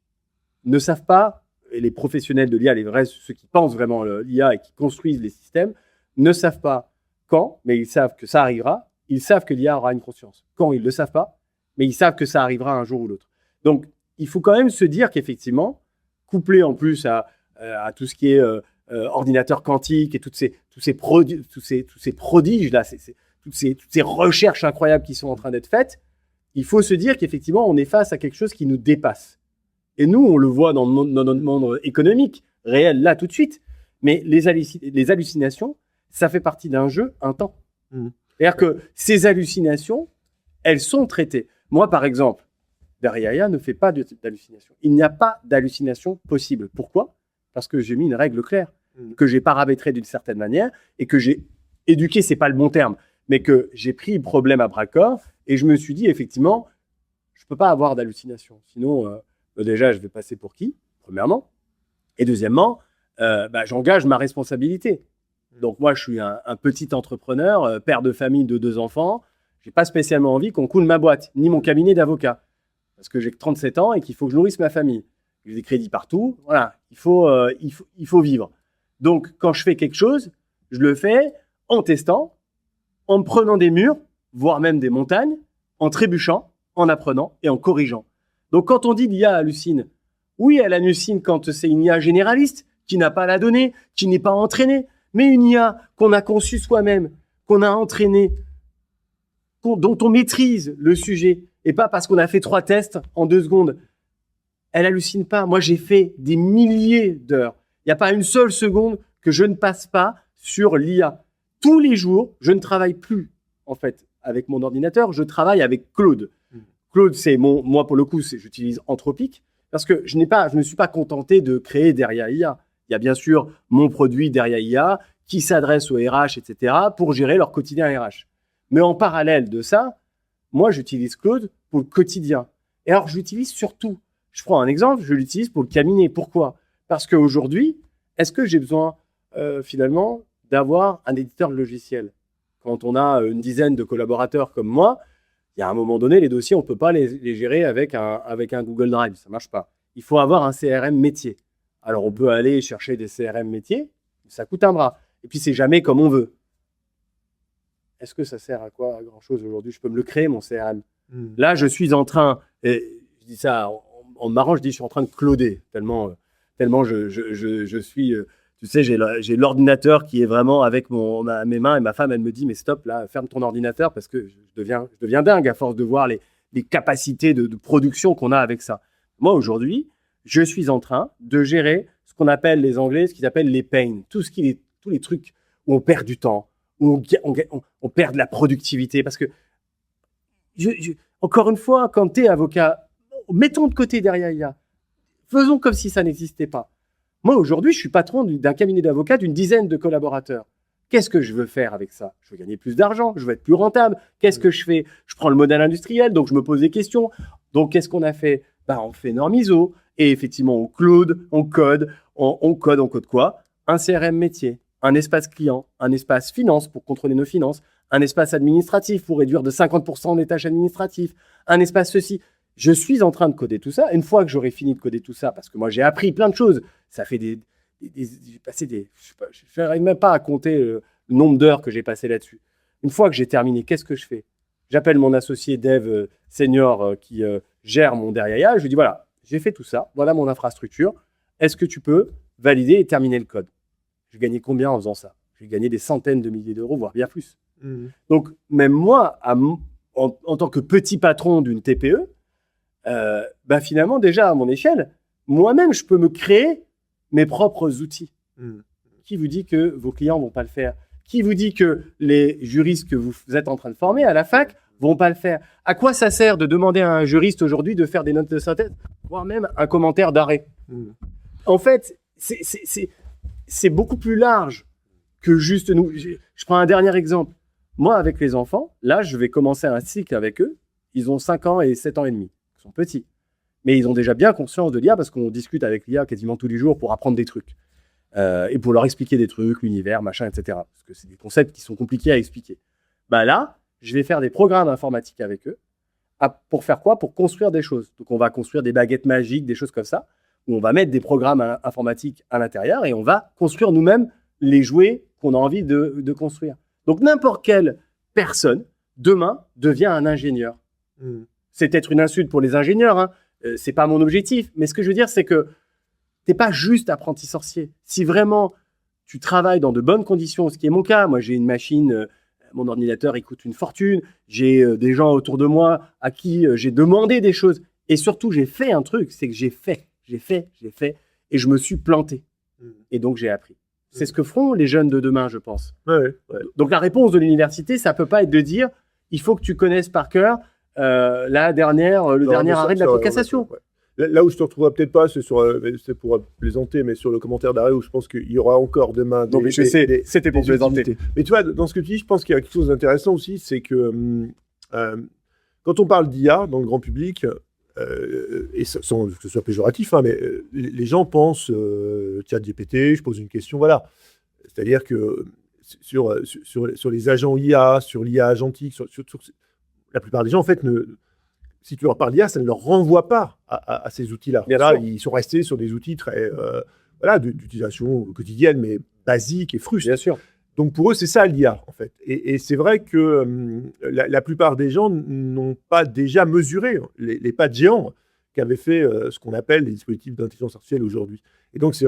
ne savent pas, et les professionnels de l'IA, ceux qui pensent vraiment l'IA et qui construisent les systèmes, ne savent pas quand, mais ils savent que ça arrivera. Ils savent que l'IA aura une conscience. Quand, ils ne le savent pas, mais ils savent que ça arrivera un jour ou l'autre. Donc, il faut quand même se dire qu'effectivement, couplé en plus à tout ce qui est ordinateur quantique et tous ces prodiges-là, toutes ces recherches incroyables qui sont en train d'être faites, il faut se dire qu'effectivement, on est face à quelque chose qui nous dépasse. Et nous, on le voit dans notre monde économique, réel, là, tout de suite. Mais les hallucinations, ça fait partie d'un jeu, un temps. C'est-à-dire que ces hallucinations, elles sont traitées. Moi, par exemple, derrière IA ne fait pas d'hallucination. Il n'y a pas d'hallucination possible. Pourquoi ? Parce que j'ai mis une règle claire, que j'ai paramétrée d'une certaine manière et que j'ai éduqué, c'est pas le bon terme, mais que j'ai pris le problème à bras-le-corps et je me suis dit, effectivement, je peux pas avoir d'hallucination. Sinon, déjà, je vais passer pour qui, premièrement. Et deuxièmement, j'engage ma responsabilité. Donc moi, je suis un petit entrepreneur, père de famille de 2 enfants. Je n'ai pas spécialement envie qu'on coule ma boîte, ni mon cabinet d'avocat. Parce que j'ai que 37 ans et qu'il faut que je nourrisse ma famille. J'ai des crédits partout. Voilà, il faut vivre. Donc, quand je fais quelque chose, je le fais en testant, en me prenant des murs, voire même des montagnes, en trébuchant, en apprenant et en corrigeant. Donc, quand on dit l'IA hallucine, oui, elle hallucine quand c'est une IA généraliste, qui n'a pas la donnée, qui n'est pas entraînée, mais une IA qu'on a conçue soi-même, qu'on a entraînée, dont on maîtrise le sujet, et pas parce qu'on a fait 3 tests en 2 secondes. Elle hallucine pas. Moi, j'ai fait des milliers d'heures. Il n'y a pas une seule seconde que je ne passe pas sur l'IA. Tous les jours, je ne travaille plus, en fait, avec mon ordinateur. Je travaille avec Claude. Claude, c'est moi, pour le coup, j'utilise Anthropic parce que je ne me suis pas contenté de créer derrière IA. Il y a bien sûr mon produit derrière IA qui s'adresse aux RH, etc., pour gérer leur quotidien RH. Mais en parallèle de ça, moi, j'utilise Claude pour le quotidien. Et alors, je l'utilise surtout. Je prends un exemple, je l'utilise pour le cabinet. Pourquoi ? Parce qu'aujourd'hui, est-ce que j'ai besoin, finalement, d'avoir un éditeur de logiciel ? Quand on a une dizaine de collaborateurs comme moi, il y a un moment donné, les dossiers, on ne peut pas les gérer avec un Google Drive. Ça ne marche pas. Il faut avoir un CRM métier. Alors, on peut aller chercher des CRM métiers, ça coûte un bras. Et puis, c'est jamais comme on veut. Est-ce que ça sert à quoi, à grand-chose aujourd'hui ? Je peux me le créer, mon CRM. Là, je suis en train, et je dis ça en marrant, je suis en train de cloder, tellement je suis... tu sais, j'ai l'ordinateur qui est vraiment avec mes mains, et ma femme, elle me dit, mais stop, là, ferme ton ordinateur, parce que je deviens dingue à force de voir les capacités de production qu'on a avec ça. Moi, aujourd'hui, je suis en train de gérer ce qu'on appelle les Anglais, ce qu'ils appellent les pains, tous les trucs où on perd du temps, où on perd de la productivité. Parce que, encore une fois, quand tu es avocat, mettons de côté derrière IA, faisons comme si ça n'existait pas. Moi, aujourd'hui, je suis patron d'un cabinet d'avocats d'une dizaine de collaborateurs. Qu'est-ce que je veux faire avec ça ? Je veux gagner plus d'argent, je veux être plus rentable. Qu'est-ce que je fais ? Je prends le modèle industriel, donc je me pose des questions. Donc, qu'est-ce qu'on a fait ? On fait Normiso, et effectivement, on code quoi ? Un CRM métier, un espace client, un espace finance pour contrôler nos finances, un espace administratif pour réduire de 50% les tâches administratives, un espace ceci. Je suis en train de coder tout ça. Une fois que j'aurai fini de coder tout ça, parce que moi, j'ai appris plein de choses. Ça fait j'ai passé je n'arrive même pas à compter le nombre d'heures que j'ai passé là-dessus. Une fois que j'ai terminé, qu'est-ce que je fais? J'appelle mon associé dev senior qui gère mon derrière. Je lui dis, voilà, j'ai fait tout ça. Voilà mon infrastructure. Est-ce que tu peux valider et terminer le code? J'ai gagné combien en faisant ça? J'ai gagné des centaines de milliers d'euros, voire bien plus. Donc, même moi, en tant que petit patron d'une TPE, finalement, déjà, à mon échelle, moi-même, je peux me créer mes propres outils. Qui vous dit que vos clients ne vont pas le faire? Qui vous dit que les juristes que vous êtes en train de former à la fac ne vont pas le faire? À quoi ça sert de demander à un juriste aujourd'hui de faire des notes de synthèse, voire même un commentaire d'arrêt? En fait, c'est beaucoup plus large que juste nous. Je prends un dernier exemple. Moi, avec les enfants, là, je vais commencer un cycle avec eux. Ils ont 5 ans et 7 ans et demi. Ils sont petits. Mais ils ont déjà bien conscience de l'IA parce qu'on discute avec l'IA quasiment tous les jours pour apprendre des trucs. Et pour leur expliquer des trucs, l'univers, machin, etc. Parce que c'est des concepts qui sont compliqués à expliquer. Là, je vais faire des programmes informatiques avec eux. Pour faire quoi? Pour construire des choses. Donc, on va construire des baguettes magiques, des choses comme ça, où on va mettre des programmes informatiques à l'intérieur et on va construire nous-mêmes les jouets qu'on a envie de construire. Donc, n'importe quelle personne, demain, devient un ingénieur. C'est peut-être une insulte pour les ingénieurs, hein. C'est pas mon objectif. Mais ce que je veux dire, c'est que t'es pas juste apprenti sorcier. Si vraiment tu travailles dans de bonnes conditions, ce qui est mon cas, moi j'ai une machine, mon ordinateur il coûte une fortune, j'ai des gens autour de moi à qui j'ai demandé des choses. Et surtout, j'ai fait un truc, c'est que j'ai fait, et je me suis planté. Et donc j'ai appris. C'est ce que feront les jeunes de demain, je pense. Ouais. Donc la réponse de l'université, ça peut pas être de dire, il faut que tu connaisses par cœur le dernier arrêt de la Cour de cassation. Ouais. Là où je te retrouverai peut-être pas, c'est pour plaisanter, mais sur le commentaire d'arrêt où je pense qu'il y aura encore demain Non, mais je sais, c'était pour plaisanter. Mais tu vois, dans ce que tu dis, je pense qu'il y a quelque chose d'intéressant aussi, c'est que quand on parle d'IA dans le grand public, et sans que ce soit péjoratif, hein, mais les gens pensent ChatGPT, je pose une question, voilà. C'est-à-dire que sur les agents IA, sur l'IA agentique, sur la plupart des gens, en fait, si tu leur parles d'IA, ça ne leur renvoie pas à ces outils-là. Là, ils sont restés sur des outils très d'utilisation quotidienne, mais basiques et frustres. Bien sûr. Donc pour eux, c'est ça l'IA, en fait. Et c'est vrai que la plupart des gens n'ont pas déjà mesuré les pas de géants qu'avaient fait ce qu'on appelle les dispositifs d'intelligence artificielle aujourd'hui. Et donc, c'est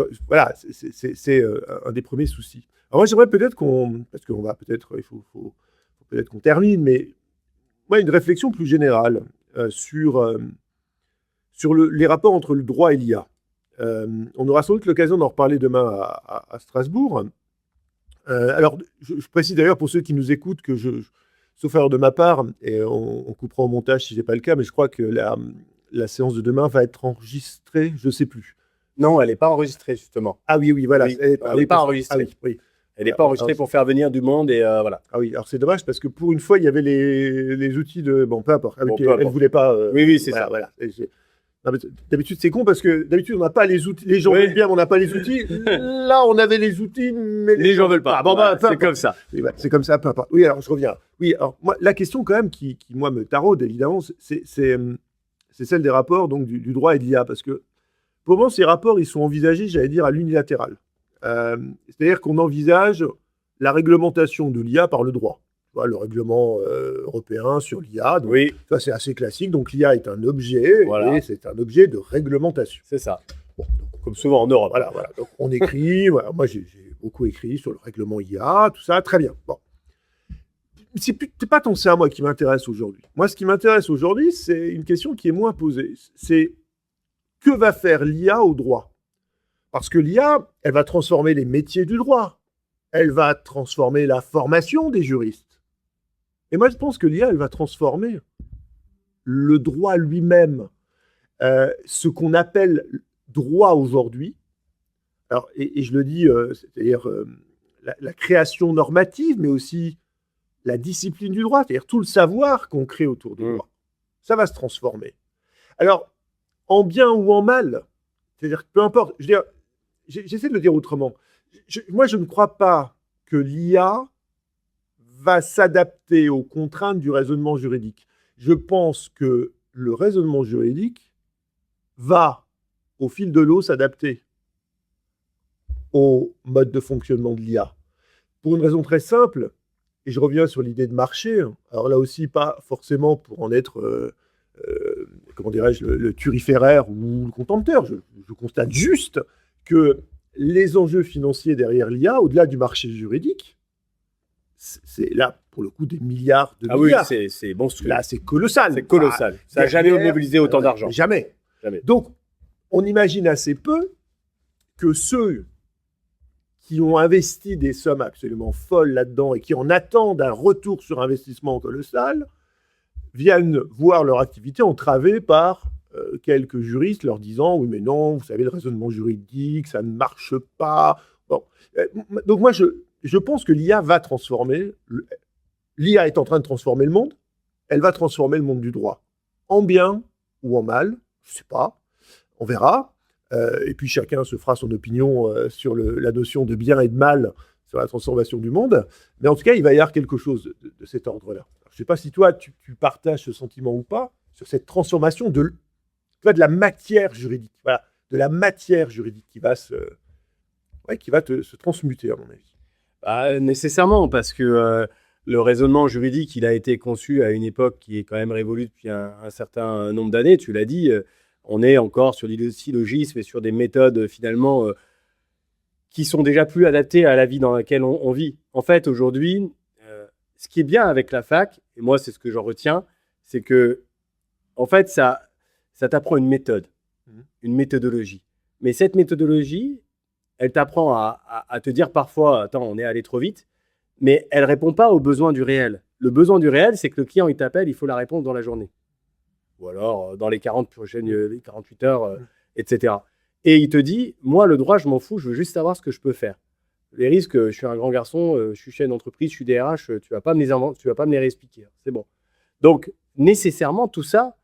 un des premiers soucis. Alors moi, j'aimerais peut-être parce qu'on va peut-être, il faut peut-être qu'on termine, mais une réflexion plus générale sur les rapports entre le droit et l'IA. On aura sans doute l'occasion d'en reparler demain à Strasbourg. Alors, je précise d'ailleurs pour ceux qui nous écoutent que sauf erreur de ma part, et on coupera au montage si ce n'est pas le cas, mais je crois que la séance de demain va être enregistrée, je ne sais plus. Non, elle n'est pas enregistrée, justement. Ah oui, voilà. Oui, elle n'est pas enregistrée. Ah oui. Elle n'est pas enregistrée pour faire venir du monde et voilà. Ah oui, alors c'est dommage parce que pour une fois, il y avait les outils de... Bon, peu importe. Elle ne voulait pas... Oui, c'est ça. Voilà. D'habitude, c'est con parce que d'habitude, on n'a pas les outils. Les gens veulent bien, mais on n'a pas les outils. Là, on avait les outils, mais les gens veulent pas. C'est comme ça. C'est comme ça, peu importe. Oui, alors je reviens. Oui, alors moi, la question quand même qui moi, me taraude, évidemment, c'est celle des rapports donc, du droit et de l'IA. Parce que pour le moment, ces rapports, ils sont envisagés, j'allais dire, à l'unilatéral. C'est-à-dire qu'on envisage la réglementation de l'IA par le droit. Le règlement européen sur l'IA. Donc, oui. Ça, c'est assez classique. Donc, l'IA est un objet, et c'est un objet de réglementation. C'est ça. Bon, donc, comme souvent en Europe. Voilà. Donc, on écrit. Moi, j'ai beaucoup écrit sur le règlement IA, tout ça. Très bien. Bon. C'est pas tant ça, moi, qui m'intéresse aujourd'hui. Moi, ce qui m'intéresse aujourd'hui, c'est une question qui est moins posée. C'est que va faire l'IA au droit? Parce que l'IA, elle va transformer les métiers du droit. Elle va transformer la formation des juristes. Et moi, je pense que l'IA, elle va transformer le droit lui-même. Ce qu'on appelle droit aujourd'hui, alors, et je le dis, c'est-à-dire la création normative, mais aussi la discipline du droit, c'est-à-dire tout le savoir qu'on crée autour du droit. Ça va se transformer. Alors, en bien ou en mal, c'est-à-dire que peu importe, je veux dire, j'essaie de le dire autrement. Moi, je ne crois pas que l'IA va s'adapter aux contraintes du raisonnement juridique. Je pense que le raisonnement juridique va, au fil de l'eau, s'adapter au mode de fonctionnement de l'IA. Pour une raison très simple, et je reviens sur l'idée de marché, alors là aussi, pas forcément pour en être, comment dirais-je, le turiféraire ou le contempteur. Je constate juste que les enjeux financiers derrière l'IA, au-delà du marché juridique, c'est là, pour le coup, des milliards de milliards. Oui, c'est monstrueux. Là, c'est colossal. C'est colossal. Ça n'a jamais mobilisé autant d'argent. Jamais. Donc, on imagine assez peu que ceux qui ont investi des sommes absolument folles là-dedans et qui en attendent un retour sur investissement colossal viennent voir leur activité entravée par quelques juristes leur disant « Oui, mais non, vous savez, le raisonnement juridique, ça ne marche pas. » Bon. Donc moi, je pense que l'IA va transformer. L'IA est en train de transformer le monde. Elle va transformer le monde du droit. En bien ou en mal, je ne sais pas. On verra. Et puis chacun se fera son opinion sur la notion de bien et de mal sur la transformation du monde. Mais en tout cas, il va y avoir quelque chose de cet ordre-là. Je ne sais pas si toi, tu partages ce sentiment ou pas sur cette transformation de la matière juridique. Voilà, de la matière juridique qui va se transmuter, à mon avis. Nécessairement, parce que le raisonnement juridique, il a été conçu à une époque qui est quand même révolue depuis un certain nombre d'années. Tu l'as dit, on est encore sur l'illogisme et sur des méthodes finalement qui sont déjà plus adaptées à la vie dans laquelle on vit. En fait, aujourd'hui, ce qui est bien avec la fac, et moi c'est ce que j'en retiens, c'est que en fait ça t'apprend une méthode, une méthodologie. Mais cette méthodologie, elle t'apprend à te dire parfois, attends, on est allé trop vite, mais elle ne répond pas aux besoins du réel. Le besoin du réel, c'est que le client, il t'appelle, il faut la réponse dans la journée. Ou alors dans les 48 heures, etc. Et il te dit, moi, le droit, je m'en fous, je veux juste savoir ce que je peux faire. Les risques, je suis un grand garçon, je suis chef d'entreprise, je suis DRH, tu ne vas pas me les réexpliquer. C'est bon. Donc, nécessairement, tout ça,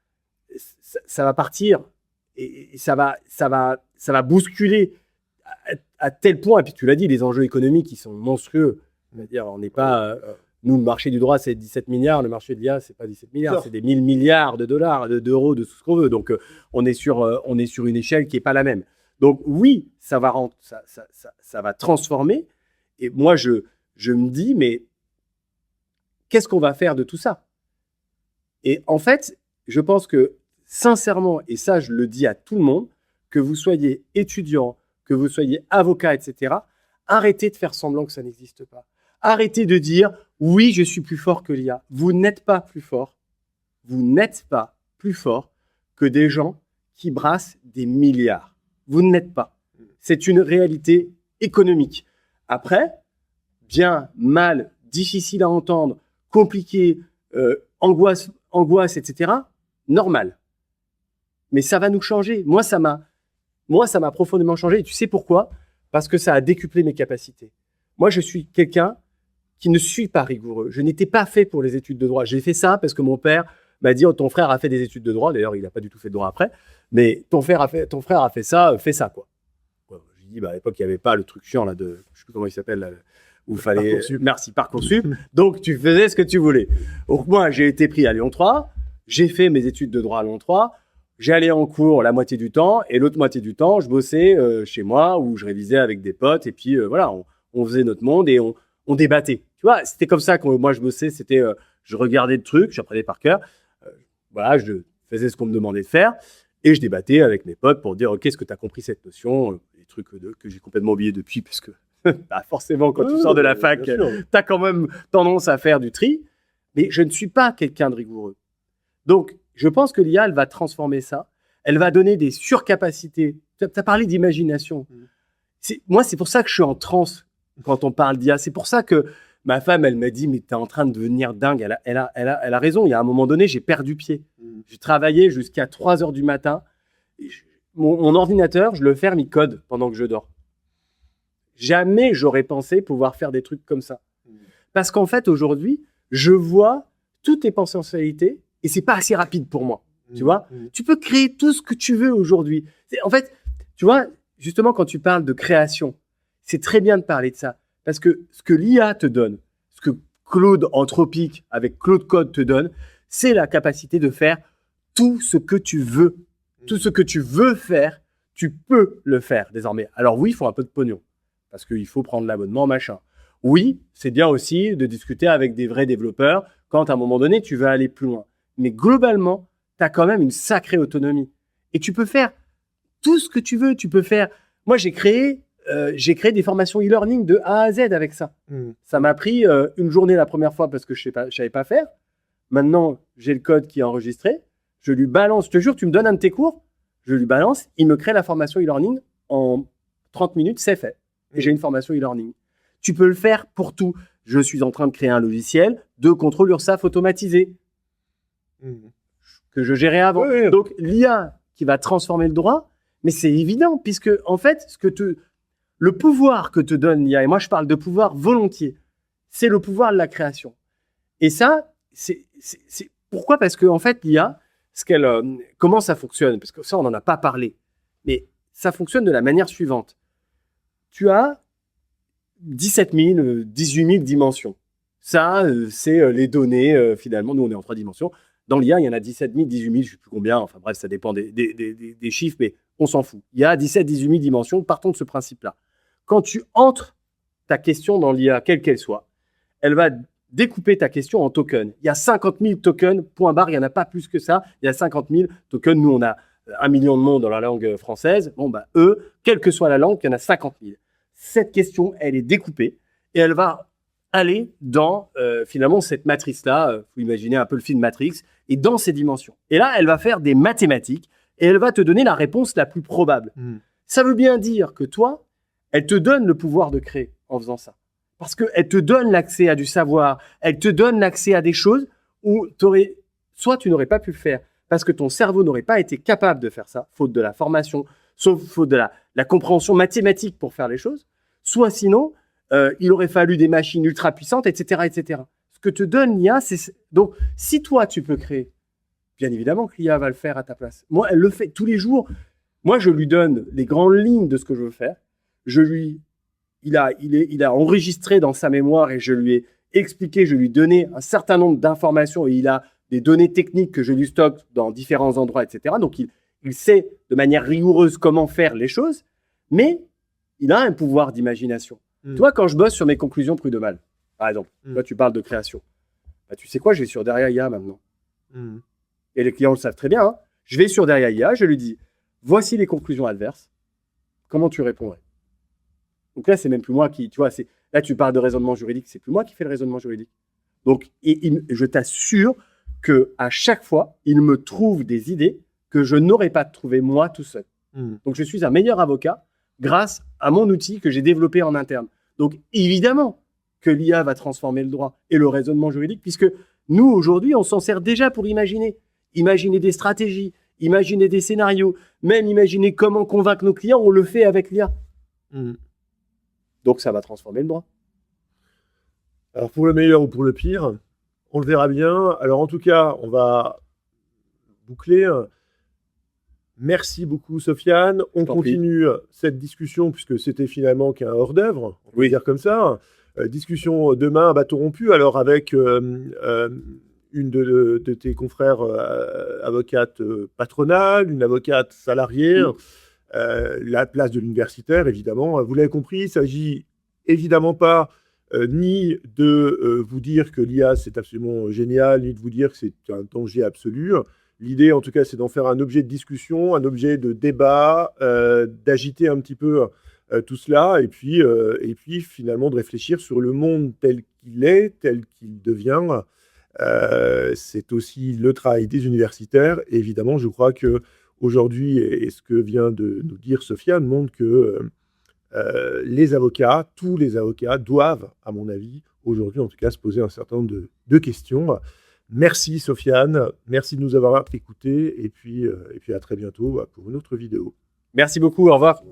ça va partir et ça va bousculer à tel point, et puis tu l'as dit, les enjeux économiques qui sont monstrueux. C'est-à-dire, on n'est pas... nous, le marché du droit, c'est 17 milliards. Le marché de l'IA, c'est pas 17 milliards. Non. C'est des 1000 milliards de dollars, d'euros, de tout ce qu'on veut. Donc, on est sur une échelle qui n'est pas la même. Donc, oui, ça va transformer. Et moi, je me dis, mais qu'est-ce qu'on va faire de tout ça? Et en fait, je pense que, sincèrement, et ça, je le dis à tout le monde, que vous soyez étudiant, que vous soyez avocat, etc., arrêtez de faire semblant que ça n'existe pas. Arrêtez de dire « oui, je suis plus fort que l'IA ». Vous n'êtes pas plus fort. Vous n'êtes pas plus fort que des gens qui brassent des milliards. Vous n'êtes pas. C'est une réalité économique. Après, bien, mal, difficile à entendre, compliqué, angoisse, etc., normal. Mais ça va nous changer. Moi, ça m'a profondément changé. Et tu sais pourquoi? Parce que ça a décuplé mes capacités. Moi, je suis quelqu'un qui ne suis pas rigoureux. Je n'étais pas fait pour les études de droit. J'ai fait ça parce que mon père m'a dit « ton frère a fait des études de droit ». D'ailleurs, il n'a pas du tout fait de droit après. Mais ton frère a fait ça, fais ça, quoi. J'ai dit, à l'époque, il n'y avait pas le truc chiant, là, je ne sais plus comment il s'appelle, là, où il fallait... Parcoursup. Merci, Parcoursup. Donc, tu faisais ce que tu voulais. Donc, moi, j'ai été pris à Lyon 3. J'ai fait mes études de droit à Lyon 3. J'allais en cours la moitié du temps. Et l'autre moitié du temps, je bossais chez moi où je révisais avec des potes. Et puis, voilà, on faisait notre monde et on débattait. Tu vois, c'était comme ça que moi, je bossais. C'était, je regardais le truc, j'apprenais par cœur. Voilà, je faisais ce qu'on me demandait de faire. Et je débattais avec mes potes pour dire « Ok, est-ce que tu as compris cette notion ?» Des trucs que j'ai complètement oubliés depuis, parce que forcément, quand tu sors de la fac, tu as quand même tendance à faire du tri. Mais je ne suis pas quelqu'un de rigoureux. Donc, je pense que l'IA, elle va transformer ça. Elle va donner des surcapacités. Tu as parlé d'imagination. Moi, c'est pour ça que je suis en transe quand on parle d'IA. C'est pour ça que ma femme, elle m'a dit « Mais tu es en train de devenir dingue. » Elle a raison. Il y a un moment donné, j'ai perdu pied. J'ai travaillé jusqu'à 3 heures du matin. Mon ordinateur, je le ferme, il code pendant que je dors. Jamais j'aurais pensé pouvoir faire des trucs comme ça. Parce qu'en fait, aujourd'hui, je vois toutes les potentialités et c'est pas assez rapide pour moi. Tu vois, tu peux créer tout ce que tu veux aujourd'hui. En fait, tu vois, justement, quand tu parles de création, c'est très bien de parler de ça. Parce que ce que l'IA te donne, ce que Claude Anthropique avec Claude Code te donne, c'est la capacité de faire tout ce que tu veux. Tout ce que tu veux faire, tu peux le faire désormais. Alors oui, il faut un peu de pognon. Parce qu'il faut prendre l'abonnement, machin. Oui, c'est bien aussi de discuter avec des vrais développeurs quand à un moment donné, tu veux aller plus loin. Mais globalement, tu as quand même une sacrée autonomie. Et tu peux faire tout ce que tu veux. Tu peux faire... Moi, j'ai créé des formations e-learning de A à Z avec ça. Ça m'a pris une journée la première fois parce que je ne savais pas faire. Maintenant, j'ai le code qui est enregistré. Je lui balance, je te jure, tu me donnes un de tes cours, je lui balance, il me crée la formation e-learning en 30 minutes, c'est fait. Et j'ai une formation e-learning. Tu peux le faire pour tout. Je suis en train de créer un logiciel de contrôle URSAF automatisé que je gérais avant. Oui. Donc, l'IA qui va transformer le droit, mais c'est évident, puisque en fait, le pouvoir que te donne l'IA, et moi je parle de pouvoir volontiers, c'est le pouvoir de la création. Et ça, c'est pourquoi ? Parce que en fait, l'IA, comment ça fonctionne ? Parce que ça, on n'en a pas parlé. Mais ça fonctionne de la manière suivante. Tu as 17 000, 18 000 dimensions. Ça, c'est les données, finalement. Nous, on est en 3 dimensions. Dans l'IA, il y en a 17 000, 18 000, je ne sais plus combien. Enfin bref, ça dépend des chiffres, mais on s'en fout. Il y a 17 000, 18 000 dimensions. Partons de ce principe-là. Quand tu entres ta question dans l'IA, quelle qu'elle soit, elle va découper ta question en tokens. Il y a 50 000 tokens, point barre, il n'y en a pas plus que ça. Il y a 50 000 tokens. Nous, on a 1 million de mots dans la langue française. Bon, bah, eux, quelle que soit la langue, il y en a 50 000. Cette question, elle est découpée et elle va aller dans, finalement, cette matrice-là. Faut imaginer un peu le film Matrix et dans ces dimensions. Et là, elle va faire des mathématiques et elle va te donner la réponse la plus probable. Ça veut bien dire que toi, elle te donne le pouvoir de créer en faisant ça. Parce qu'elle te donne l'accès à du savoir, elle te donne l'accès à des choses où soit tu n'aurais pas pu le faire parce que ton cerveau n'aurait pas été capable de faire ça, faute de la formation, sauf faute de la compréhension mathématique pour faire les choses, soit sinon, il aurait fallu des machines ultra puissantes, etc., etc. Ce que te donne l'IA, c'est... Donc, si toi, tu peux créer, bien évidemment que l'IA va le faire à ta place. Moi, elle le fait tous les jours. Moi, je lui donne les grandes lignes de ce que je veux faire. Il a enregistré dans sa mémoire et je lui ai expliqué, je lui ai donné un certain nombre d'informations et il a des données techniques que je lui stocke dans différents endroits, etc. Donc, il sait de manière rigoureuse comment faire les choses, mais il a un pouvoir d'imagination. Toi, quand je bosse sur mes conclusions prud'homales, par exemple, toi, tu parles de création. Bah, tu sais quoi, je vais sur Derrière IA maintenant. Et les clients le savent très bien. Hein. Je vais sur Derrière IA, je lui dis, voici les conclusions adverses. Comment tu répondrais ? Donc là, c'est même plus moi qui, tu vois, là, tu parles de raisonnement juridique, c'est plus moi qui fais le raisonnement juridique. Donc, je t'assure qu'à chaque fois, il me trouve des idées que je n'aurais pas trouvé moi tout seul. Donc, je suis un meilleur avocat grâce à mon outil que j'ai développé en interne. Donc, évidemment que l'IA va transformer le droit et le raisonnement juridique, puisque nous, aujourd'hui, on s'en sert déjà pour imaginer des stratégies, imaginer des scénarios, même imaginer comment convaincre nos clients, on le fait avec l'IA. Donc, ça va transformer le droit. Alors, pour le meilleur ou pour le pire, on le verra bien. Alors, en tout cas, on va boucler. Merci beaucoup, Sofiane. On continue cette discussion, puisque c'était finalement qu'un hors-d'œuvre, on peut dire comme ça. Discussion demain à bâton rompu, alors avec une de tes confrères avocate patronale, une avocate salariée, la place de l'universitaire, évidemment. Vous l'avez compris, il ne s'agit évidemment pas ni de vous dire que l'IA, c'est absolument génial, ni de vous dire que c'est un danger absolu. L'idée, en tout cas, c'est d'en faire un objet de discussion, un objet de débat, d'agiter un petit peu tout cela, et puis finalement de réfléchir sur le monde tel qu'il est, tel qu'il devient. C'est aussi le travail des universitaires. Et évidemment, je crois qu'aujourd'hui, et ce que vient de nous dire Sofiane, montre que les avocats, tous les avocats, doivent, à mon avis, aujourd'hui en tout cas, se poser un certain nombre de questions. Merci Sofiane, merci de nous avoir écoutés et puis à très bientôt pour une autre vidéo. Merci beaucoup, au revoir.